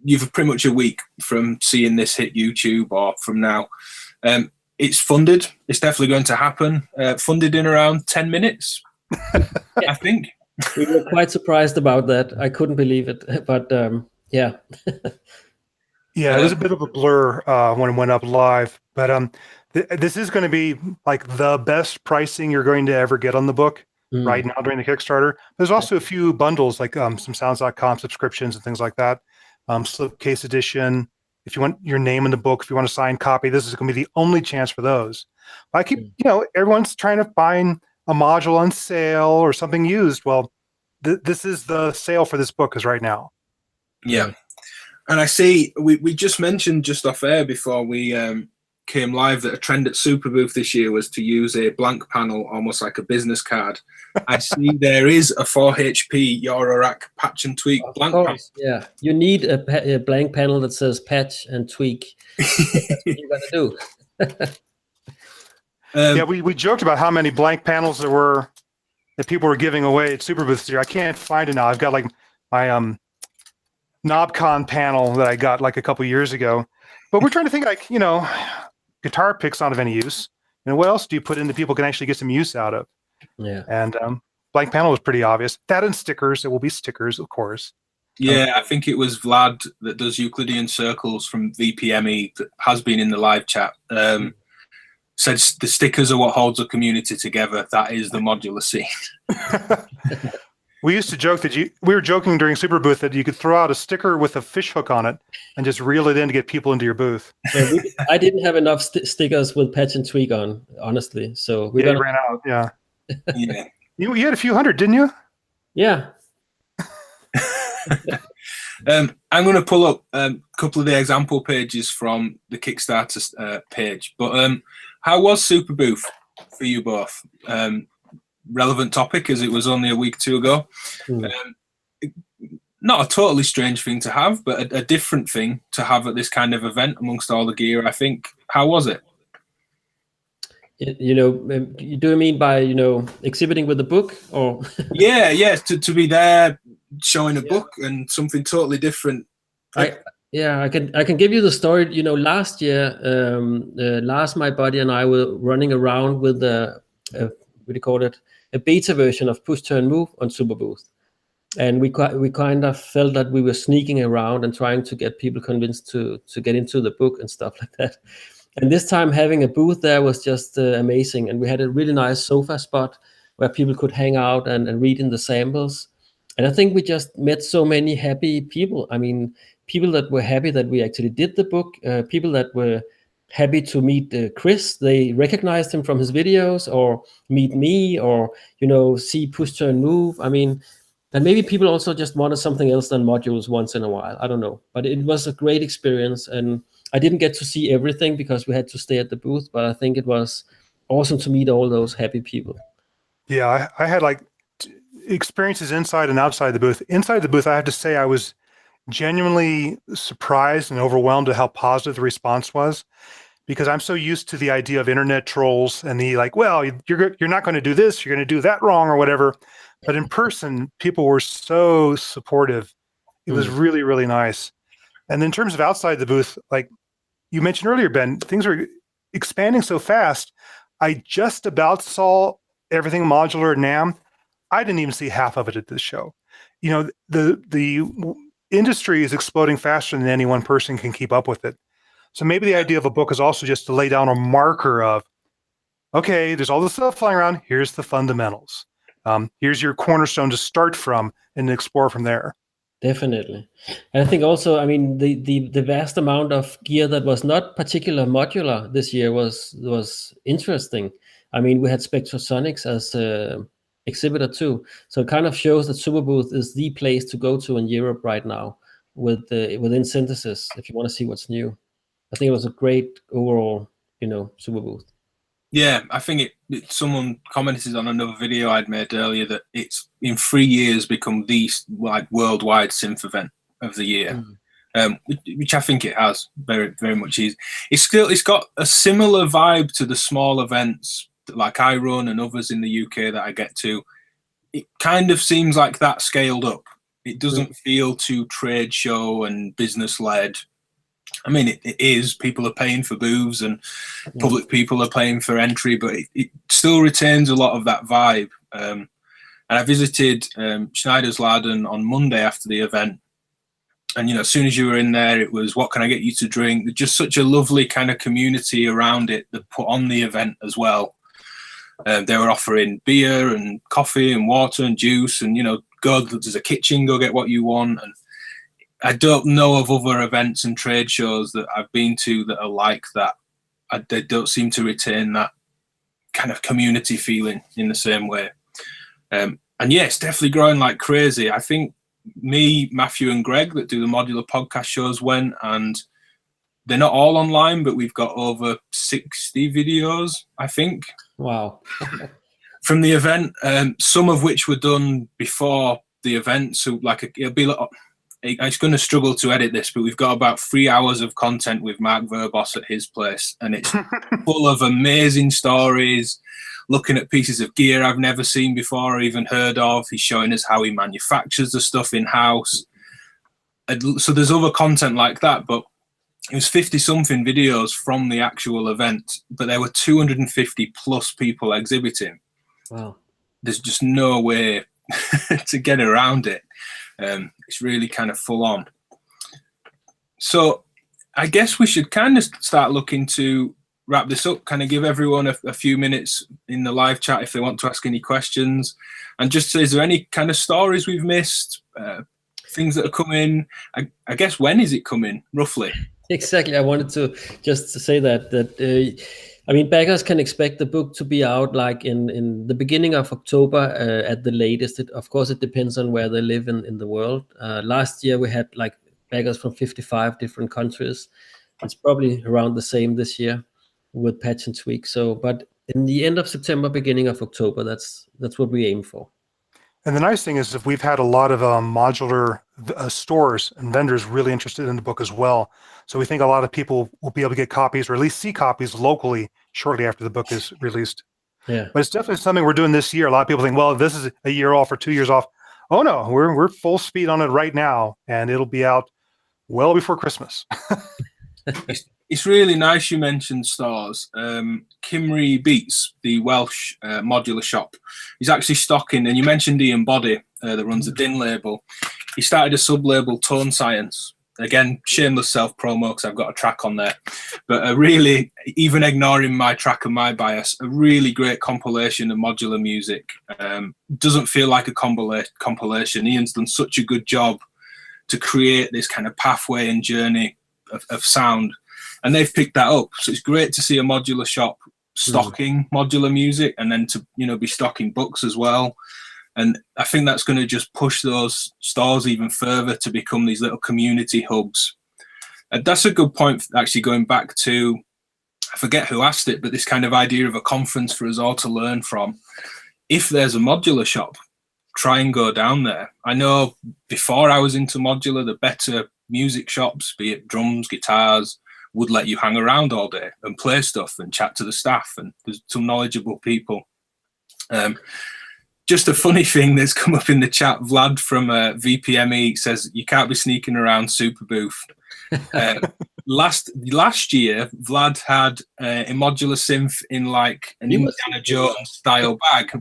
you've pretty much a week from seeing this hit YouTube or from now. It's funded. It's definitely going to happen. Funded in around 10 minutes, I think. We were quite surprised about that. I couldn't believe it, but yeah. Yeah, it was a bit of a blur when it went up live, but this is going to be like the best pricing you're going to ever get on the book right now during the Kickstarter. There's also a few bundles like some Sounds.com subscriptions and things like that. Slipcase edition. If you want your name in the book, if you want a signed copy, this is going to be the only chance for those. I keep, everyone's trying to find a module on sale or something used. Well, this is the sale for this book is right now. Yeah. And I see we just mentioned just off air before we came live that a trend at Superbooth this year was to use a blank panel, almost like a business card. I see there is a 4HP Eurorack patch and tweak blank panel. Yeah, you need a blank panel that says patch and tweak. That's what you got to do. Yeah, we joked about how many blank panels there were that people were giving away at Superbooth this year. I can't find it now. I've got like my KnobCon panel that I got like a couple years ago. But we're trying to think like, guitar picks not of any use. What else do you put in that people can actually get some use out of? Yeah. And blank panel was pretty obvious. That and stickers. There will be stickers, of course. Yeah, I think it was Vlad that does Euclidean circles from VPME that has been in the live chat. Said the stickers are what holds the community together. That is the modular scene. We used to joke that we were joking during Superbooth that you could throw out a sticker with a fish hook on it and just reel it in to get people into your booth. Yeah, I didn't have enough stickers with patch and tweak on, honestly. So we ran out. Yeah. Yeah. You had a few hundred, didn't you? Yeah. I'm going to pull up a couple of the example pages from the Kickstarter page. But how was Superbooth for you both? Relevant topic, as it was only a week or two ago. Not a totally strange thing to have, but a different thing to have at this kind of event amongst all the gear, I think. How was it? Do you mean by, exhibiting with the book or? Yeah. To be there showing a book and something totally different. I can give you the story. Last year, Lars, my buddy, and I were running around with a beta version of Push Turn Move on Superbooth, and we kind of felt that we were sneaking around and trying to get people convinced to get into the book and stuff like that. And this time having a booth there was just amazing, and we had a really nice sofa spot where people could hang out and read in the samples. And I think we just met so many happy people. I mean, people that were happy that we actually did the book, people that were happy to meet Chris. They recognized him from his videos, or meet me, or, see Push Turn Move. I mean, and maybe people also just wanted something else than modules once in a while. I don't know. But it was a great experience. And I didn't get to see everything because we had to stay at the booth. But I think it was awesome to meet all those happy people. Yeah, I had like experiences inside and outside the booth. Inside the booth, I have to say I was genuinely surprised and overwhelmed at how positive the response was, because I'm so used to the idea of internet trolls and the like, well, you're not going to do this, you're going to do that wrong or whatever. But in person, people were so supportive. It was really, really nice. And in terms of outside the booth, like you mentioned earlier, Ben, things are expanding so fast. I just about saw everything modular at NAMM. I didn't even see half of it at this show. The industry is exploding faster than any one person can keep up with it. So maybe the idea of a book is also just to lay down a marker of, okay, there's all this stuff flying around. Here's the fundamentals. Here's your cornerstone to start from and explore from there. Definitely. And I think also, I mean, the vast amount of gear that was not particular modular this year was interesting. I mean, we had Spectrosonics as exhibitor too. So it kind of shows that Superbooth is the place to go to in Europe right now within synthesis if you want to see what's new. I think it was a great overall, Superbooth. Yeah, I think someone commented on another video I'd made earlier that it's in 3 years become the worldwide synth event of the year, which I think it has very, very much is. It's got a similar vibe to the small events like I run and others in the UK that I get to. It kind of seems like that scaled up. It doesn't feel too trade show and business led. I mean, it is. People are paying for booths and public people are paying for entry, but it still retains a lot of that vibe. And I visited Schneider's Laden on Monday after the event. And, as soon as you were in there, it was, what can I get you to drink? Just such a lovely kind of community around it that put on the event as well. They were offering beer and coffee and water and juice and, there's a kitchen, go get what you want. And I don't know of other events and trade shows that I've been to that are like that. They don't seem to retain that kind of community feeling in the same way. And yeah, it's definitely growing like crazy. I think me, Matthew and Greg that do the Modular podcast shows went, and they're not all online, but we've got over 60 videos, I think. Wow. From the event, some of which were done before the event. So it'll be like it's going to struggle to edit this, but we've got about 3 hours of content with Mark Verboss at his place, and it's full of amazing stories, looking at pieces of gear I've never seen before or even heard of. He's showing us how he manufactures the stuff in-house. So there's other content like that, but it was 50-something videos from the actual event, but there were 250 plus people exhibiting. Wow. There's just no way to get around it. It's really kind of full on. So I guess we should kind of start looking to wrap this up, kind of give everyone a few minutes in the live chat if they want to ask any questions. And just say, is there any kind of stories we've missed, things that are coming? I guess, when is it coming, roughly? Exactly. I wanted to just say that I mean, backers can expect the book to be out like in the beginning of October at the latest. Of course, it depends on where they live in the world. Last year, we had like backers from 55 different countries. It's probably around the same this year with patch and tweak. So, but in the end of September, beginning of October, that's what we aim for. And the nice thing is, if we've had a lot of modular stores and vendors really interested in the book as well. So we think a lot of people will be able to get copies, or at least see copies locally shortly after the book is released. Yeah. But it's definitely something we're doing this year. A lot of people think, well, this is a year off or 2 years off. Oh no, we're full speed on it right now, and it'll be out well before Christmas. It's really nice you mentioned stores. Kimry Beats, the Welsh modular shop, he's actually stocking, and you mentioned Ian Boddy that runs the DIN label. He started a sub-label, Tone Science. Again, shameless self-promo because I've got a track on there. But a really, even ignoring my track and my bias, a really great compilation of modular music. Doesn't feel like a compilation. Ian's done such a good job to create this kind of pathway and journey of sound. And they've picked that up. So it's great to see a modular shop stocking modular music, and then to, you know, be stocking books as well. And I think that's going to just push those stores even further to become these little community hubs. That's a good point, actually, going back to, I forget who asked it, but this kind of idea of a conference for us all to learn from. If there's a modular shop, try and go down there. I know before I was into modular, the better music shops, be it drums, guitars, would let you hang around all day and play stuff and chat to the staff, and there's some knowledgeable people. Just a funny thing that's come up in the chat, Vlad from VPME says you can't be sneaking around Superbooth. Last year, Vlad had a modular synth in like an Indiana Jones style bag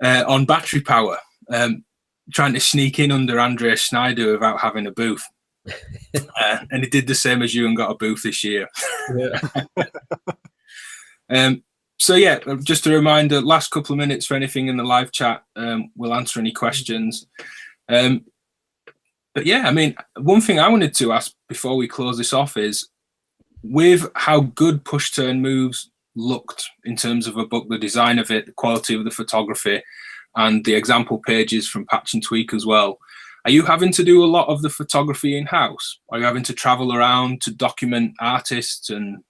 on battery power, trying to sneak in under Andreas Schneider without having a booth. And he did the same as you and got a booth this year. So yeah, just a reminder, last couple of minutes for anything in the live chat. We'll answer any questions. But yeah, I mean, one thing I wanted to ask before we close this off is, with how good push turn moves looked in terms of a book, the design of it, the quality of the photography, and the example pages from Patch and Tweak as well, are you having to do a lot of the photography in-house? Are you having to travel around to document artists and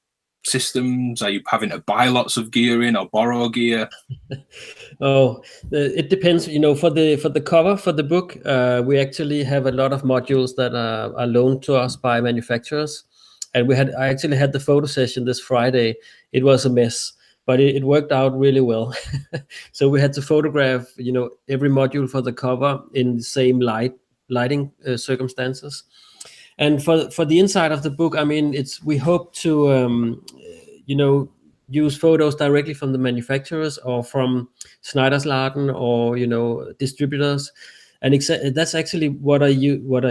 systems? Are you having to buy lots of gear in or borrow gear? It depends. You know, for the cover for the book, we actually have a lot of modules that are loaned to us by manufacturers, and I actually had the photo session this Friday. It was a mess, but it worked out really well. So we had to photograph, you know, every module for the cover in the same lighting circumstances. And for the inside of the book, I mean, we hope to, you know, use photos directly from the manufacturers or from Schneidersladen or, you know, distributors. And that's actually what I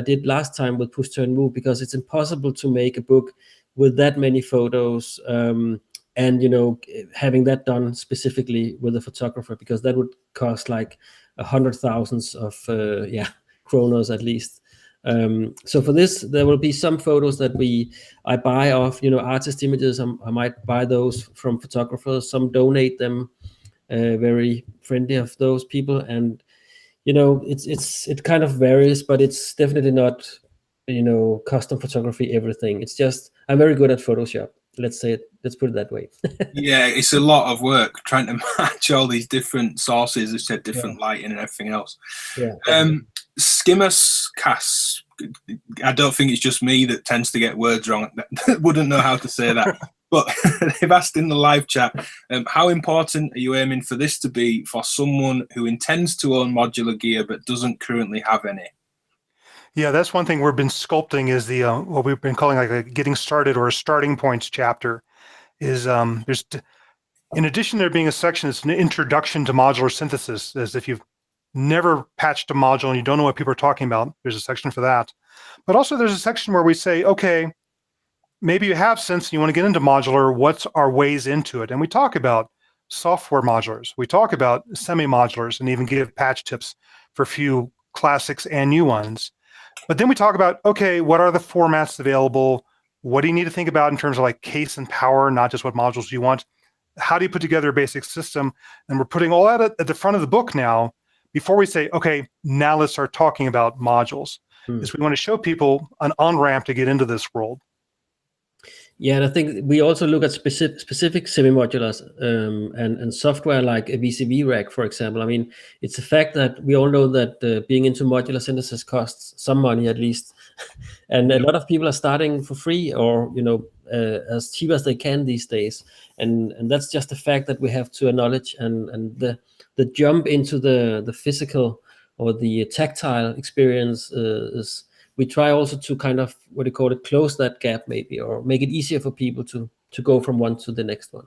did last time with Push Turn Move, because it's impossible to make a book with that many photos and, you know, having that done specifically with a photographer, because that would cost like 100,000 of kronos at least. So for this, there will be some photos that I buy off, you know, artist images. I might buy those from photographers. Some donate them, very friendly of those people. And, you know, it kind of varies, but it's definitely not, you know, custom photography, everything. It's just, I'm very good at Photoshop. Let's put it that way. Yeah, it's a lot of work trying to match all these different sources, as said, different lighting and everything else. Yeah. Skimmers Cass. I don't think it's just me that tends to get words wrong. Wouldn't know how to say that. But they've asked in the live chat, how important are you aiming for this to be for someone who intends to own modular gear but doesn't currently have any? Yeah, that's one thing we've been sculpting is the what we've been calling like a getting started or a starting points chapter. Is in addition to there being a section that's an introduction to modular synthesis, as if you've never patched a module and you don't know what people are talking about, there's a section for that. But also there's a section where we say, okay, maybe you have sense and you want to get into modular, what's our ways into it? And we talk about software modulars. We talk about semi-modulars and even give patch tips for a few classics and new ones. But then we talk about, okay, what are the formats available? What do you need to think about in terms of like case and power, not just what modules you want? How do you put together a basic system? And we're putting all that at the front of the book now before we say, okay, now let's start talking about modules. Is we want to show people an on-ramp to get into this world. Yeah, and I think we also look at specific semi-modulars and software like a VCV rack, for example. I mean, it's a fact that we all know that being into modular synthesis costs some money at least. And a lot of people are starting for free or, as cheap as they can these days. And that's just a fact that we have to acknowledge. And the jump into the physical or the tactile experience is... We try also to kind of, close that gap maybe, or make it easier for people to go from one to the next one.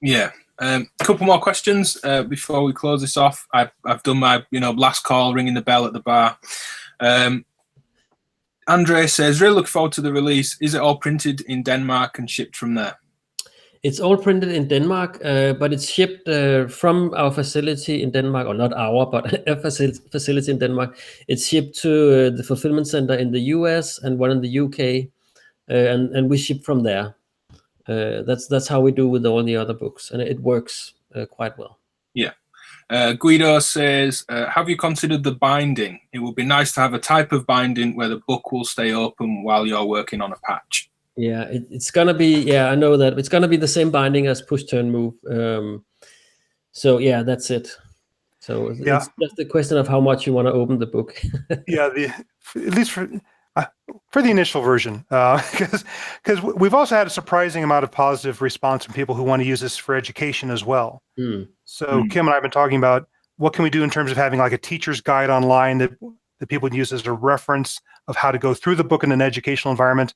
Yeah. A couple more questions before we close this off. I've done my, last call, ringing the bell at the bar. Andre says, really looking forward to the release. Is it all printed in Denmark and shipped from there? It's all printed in Denmark, but it's shipped from our facility in Denmark, or not our, but a facility in Denmark. It's shipped to the fulfillment center in the US and one in the UK, and we ship from there. That's how we do with all the other books, and it works quite well. Yeah. Guido says, have you considered the binding? It would be nice to have a type of binding where the book will stay open while you're working on a patch. Yeah, it's gonna be. Yeah, I know that it's gonna be the same binding as push turn move. So yeah, that's it. So yeah. It's just a question of how much you want to open the book. Yeah, at least for the initial version, because we've also had a surprising amount of positive response from people who want to use this for education as well. So Kim and I have been talking about what can we do in terms of having like a teacher's guide online that people can use as a reference of how to go through the book in an educational environment.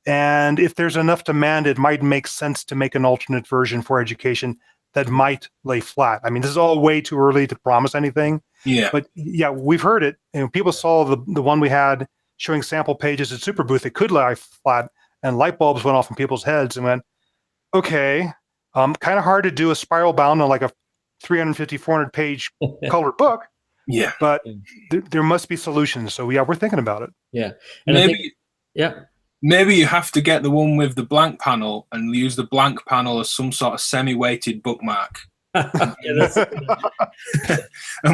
And if there's enough demand, it might make sense to make an alternate version for education that might lay flat. I mean, this is all way too early to promise anything. Yeah. But yeah, we've heard it. People saw the one we had showing sample pages at Superbooth. It could lie flat, and light bulbs went off in people's heads and went, okay, kind of hard to do a spiral bound on like a 350, 400 page colored book. Yeah. But there must be solutions. So yeah, we're thinking about it. Yeah. And Maybe you have to get the one with the blank panel and use the blank panel as some sort of semi-weighted bookmark. And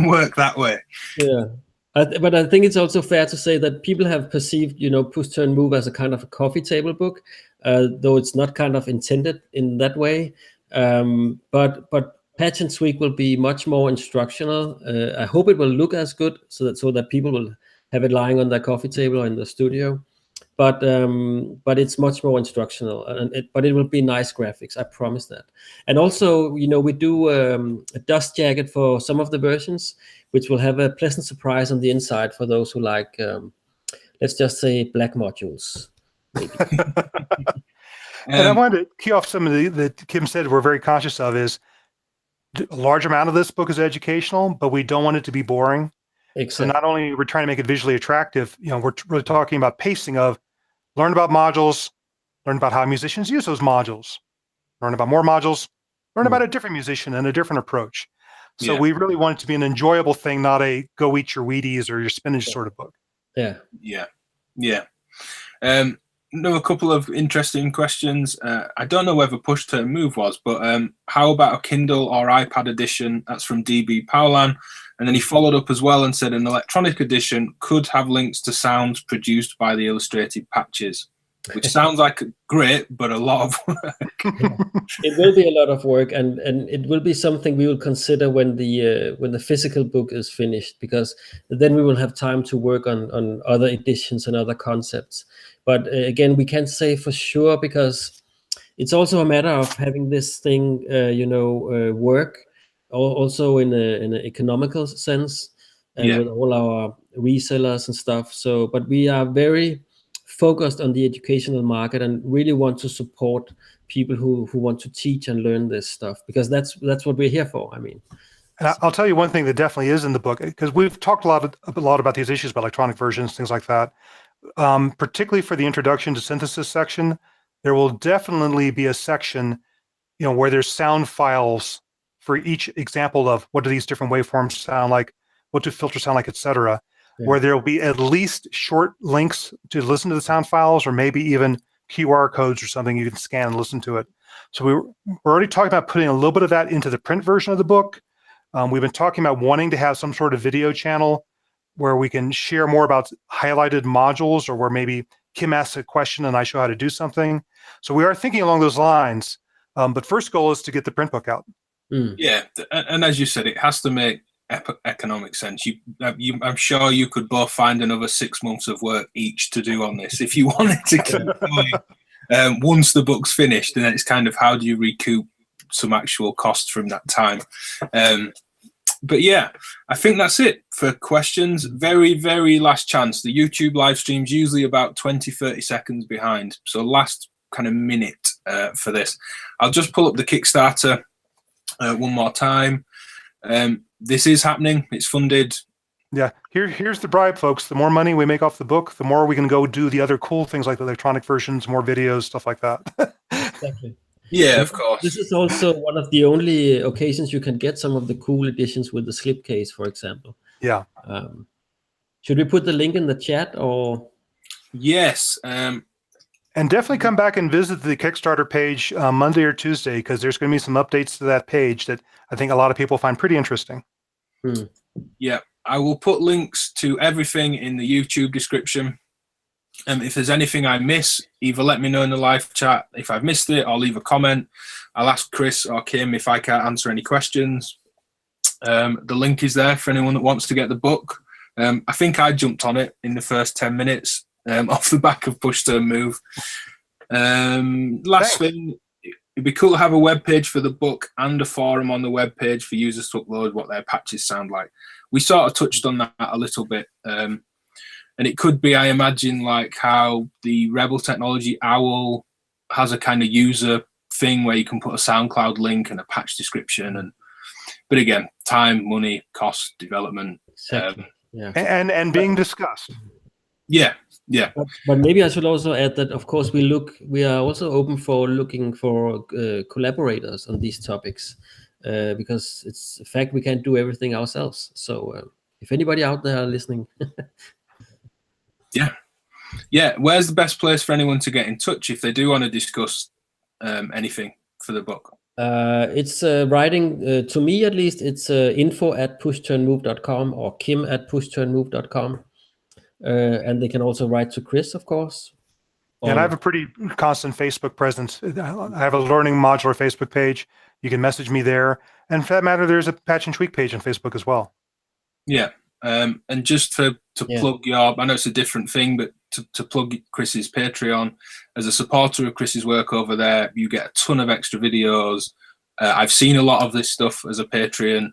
work that way. Yeah. But I think it's also fair to say that people have perceived, push turn move as a kind of a coffee table book, though it's not kind of intended in that way. But patch and tweak will be much more instructional. I hope it will look as good so that people will have it lying on their coffee table or in the studio. But it's much more instructional, but it will be nice graphics. I promise that. And also, we do a dust jacket for some of the versions, which will have a pleasant surprise on the inside for those who like, let's just say, black modules. Maybe. And I wanted to key off some of the that Kim said we're very conscious of is a large amount of this book is educational, but we don't want it to be boring. Exactly. So not only we're trying to make it visually attractive, we're really talking about pacing of learn about modules, learn about how musicians use those modules, learn about more modules, learn about a different musician and a different approach. So we really want it to be an enjoyable thing, not a go eat your Wheaties or your spinach sort of book. Yeah. Another couple of interesting questions. I don't know whether push turn move was, but how about a Kindle or iPad edition? That's from DB Paulan. And then he followed up as well and said an electronic edition could have links to sounds produced by the illustrated patches. which sounds like great, but a lot of work. It will be a lot of work, and it will be something we will consider when the physical book is finished, because then we will have time to work on other editions and other concepts. But again, we can't say for sure, because it's also a matter of having this thing, work also in an economical sense, and with all our resellers and stuff. So, but we are very focused on the educational market and really want to support people who want to teach and learn this stuff, because that's what we're here for. I mean, and I'll tell you one thing that definitely is in the book, because we've talked a lot about these issues, about electronic versions, things like that. Particularly for the introduction to synthesis section, there will definitely be a section, where there's sound files for each example of what do these different waveforms sound like, what do filters sound like, etc. Where there will be at least short links to listen to the sound files, or maybe even QR codes or something you can scan and listen to it. So we're already talking about putting a little bit of that into the print version of the book. We've been talking about wanting to have some sort of video channel where we can share more about highlighted modules, or where maybe Kim asks a question and I show how to do something. So we are thinking along those lines. But first goal is to get the print book out. Yeah, and as you said, it has to make economic sense. I'm sure you could both find another 6 months of work each to do on this if you wanted to keep going once the book's finished, and then it's kind of how do you recoup some actual costs from that time. But yeah, I think that's it for questions. Very, very last chance. The YouTube live stream's usually about 20-30 seconds behind, so last kind of minute for this. I'll just pull up the Kickstarter one more time. This is happening. It's funded. Yeah, here's the bribe, folks. The more money we make off the book, the more we can go do the other cool things like the electronic versions, more videos, stuff like that. Exactly. Yeah, of course. This is also one of the only occasions you can get some of the cool editions with the slipcase, for example. Yeah. Should we put the link in the chat, or? Yes. And definitely come back and visit the Kickstarter page Monday or Tuesday, because there's going to be some updates to that page that I think a lot of people find pretty interesting. Yeah, I will put links to everything in the YouTube description. If there's anything I miss, either let me know in the live chat if I've missed it, or leave a comment. I'll ask Chris or Kim if I can't answer any questions. The link is there for anyone that wants to get the book. I think I jumped on it in the first 10 minutes. Off the back of Push Turn Move. Last thing, it'd be cool to have a web page for the book and a forum on the web page for users to upload what their patches sound like. We sort of touched on that a little bit, and it could be, I imagine, like how the Rebel Technology Owl has a kind of user thing where you can put a SoundCloud link and a patch description, but again, time, money, cost, development, Exactly. Yeah. and being discussed. Yeah. But maybe I should also add that, of course, we are also open for looking for collaborators on these topics, because it's a fact we can't do everything ourselves. So if anybody out there listening. Yeah. Where's the best place for anyone to get in touch if they do want to discuss anything for the book? It's writing to me, at least. It's info@pushturnmove.com or kim@pushturnmove.com. And they can also write to Chris, of course. And I have a pretty constant Facebook presence. I have a Learning Modular Facebook page. You can message me there. And for that matter, there's a Patch and Tweak page on Facebook as well. Yeah. And just to plug I know it's a different thing, but to plug Chris's Patreon, as a supporter of Chris's work over there, you get a ton of extra videos. I've seen a lot of this stuff as a Patreon.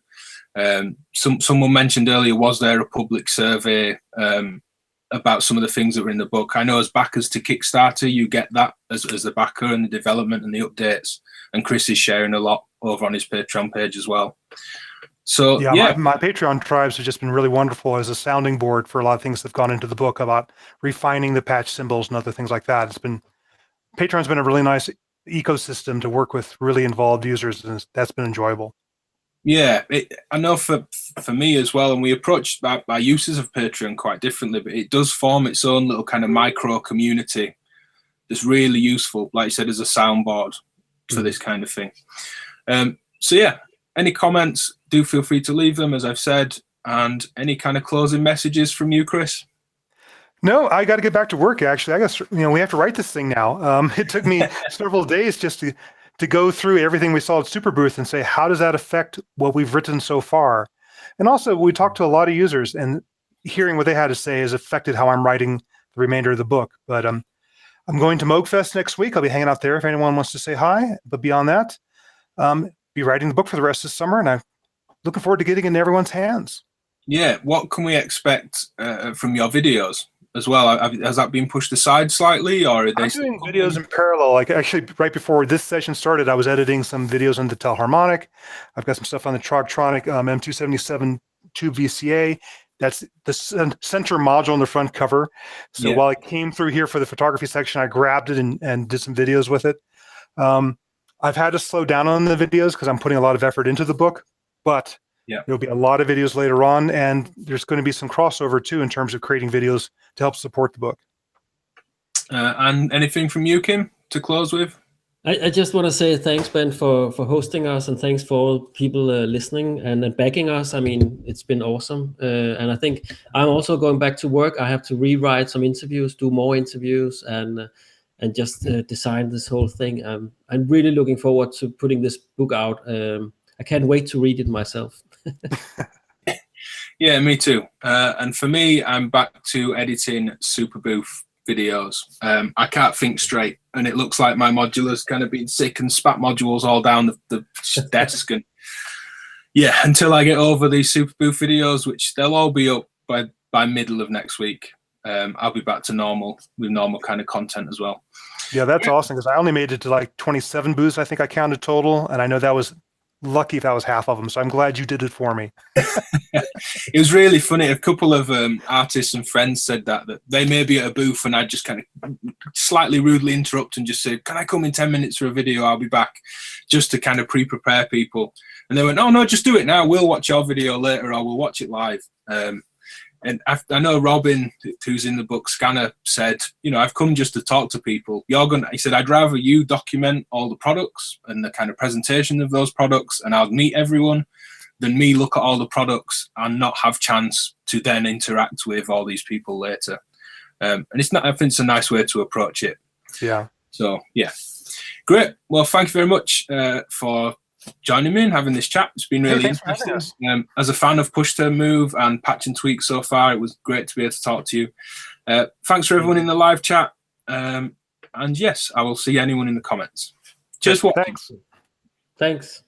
Someone mentioned earlier, was there a public survey about some of the things that were in the book? I know as backers to Kickstarter, you get that as the backer and the development and the updates. And Chris is sharing a lot over on his Patreon page as well. So yeah, my Patreon tribes have just been really wonderful as a sounding board for a lot of things that have gone into the book about refining the patch symbols and other things like that. Patreon's been a really nice ecosystem to work with really involved users, and that's been enjoyable. Yeah, I know for me as well, and we approach our uses of Patreon quite differently, but it does form its own little kind of micro community that's really useful, like you said, as a soundboard for this kind of thing. So yeah, any comments, do feel free to leave them, as I've said, and any kind of closing messages from you, Chris? No, I got to get back to work. Actually, I guess we have to write this thing now. It took me several days just to go through everything we saw at Superbooth and say, how does that affect what we've written so far? And also, we talked to a lot of users, and hearing what they had to say has affected how I'm writing the remainder of the book. But I'm going to Moogfest next week. I'll be hanging out there if anyone wants to say hi. But beyond that, be writing the book for the rest of the summer, and I'm looking forward to getting it in everyone's hands. Yeah, what can we expect from your videos as well? Has that been pushed aside slightly, or are they I'm doing videos in parallel? Like actually, right before this session started, I was editing some videos on the Telharmonic. I've got some stuff on the Trogtronic M277 tube VCA. That's the center module on the front cover. So while it came through here for the photography section, I grabbed it and did some videos with it. I've had to slow down on the videos because I'm putting a lot of effort into the book, but there'll be a lot of videos later on, and there's going to be some crossover too in terms of creating videos to help support the book. And anything from you, Kim, to close with? I just want to say thanks, Ben, for hosting us, and thanks for all people listening and backing us. I mean, it's been awesome. And I think I'm also going back to work. I have to rewrite some interviews, do more interviews, and just design this whole thing. I'm really looking forward to putting this book out. I can't wait to read it myself. Yeah, me too. And for me, I'm back to editing Superbooth videos. I can't think straight, and it looks like my modular's kind of been sick and spat modules all down the desk. And yeah, until I get over these Superbooth videos, which they'll all be up by middle of next week, I'll be back to normal with normal kind of content as well. Yeah, that's awesome, because I only made it to like 27 booths, I think I counted total, and I know that was lucky if that was half of them, so I'm glad you did it for me. It was really funny. A couple of artists and friends said that they may be at a booth, and I just kind of slightly rudely interrupt and just say, can I come in 10 minutes for a video? I'll be back, just to kind of pre-prepare people. And they went, oh no, just do it now. We'll watch your video later, or we'll watch it live. And I know Robin, who's in the book Scanner, said, I've come just to talk to people. He said, I'd rather you document all the products and the kind of presentation of those products, and I'll meet everyone, than me look at all the products and not have chance to then interact with all these people later. And I think it's a nice way to approach it. Yeah. So yeah, great. Well, thank you very much for joining me and having this chat. It's been really interesting. As a fan of Push Turn Move and Patch and Tweak so far, it was great to be able to talk to you. Thanks for everyone in the live chat. And yes, I will see anyone in the comments. Cheers. Thanks. Thanks.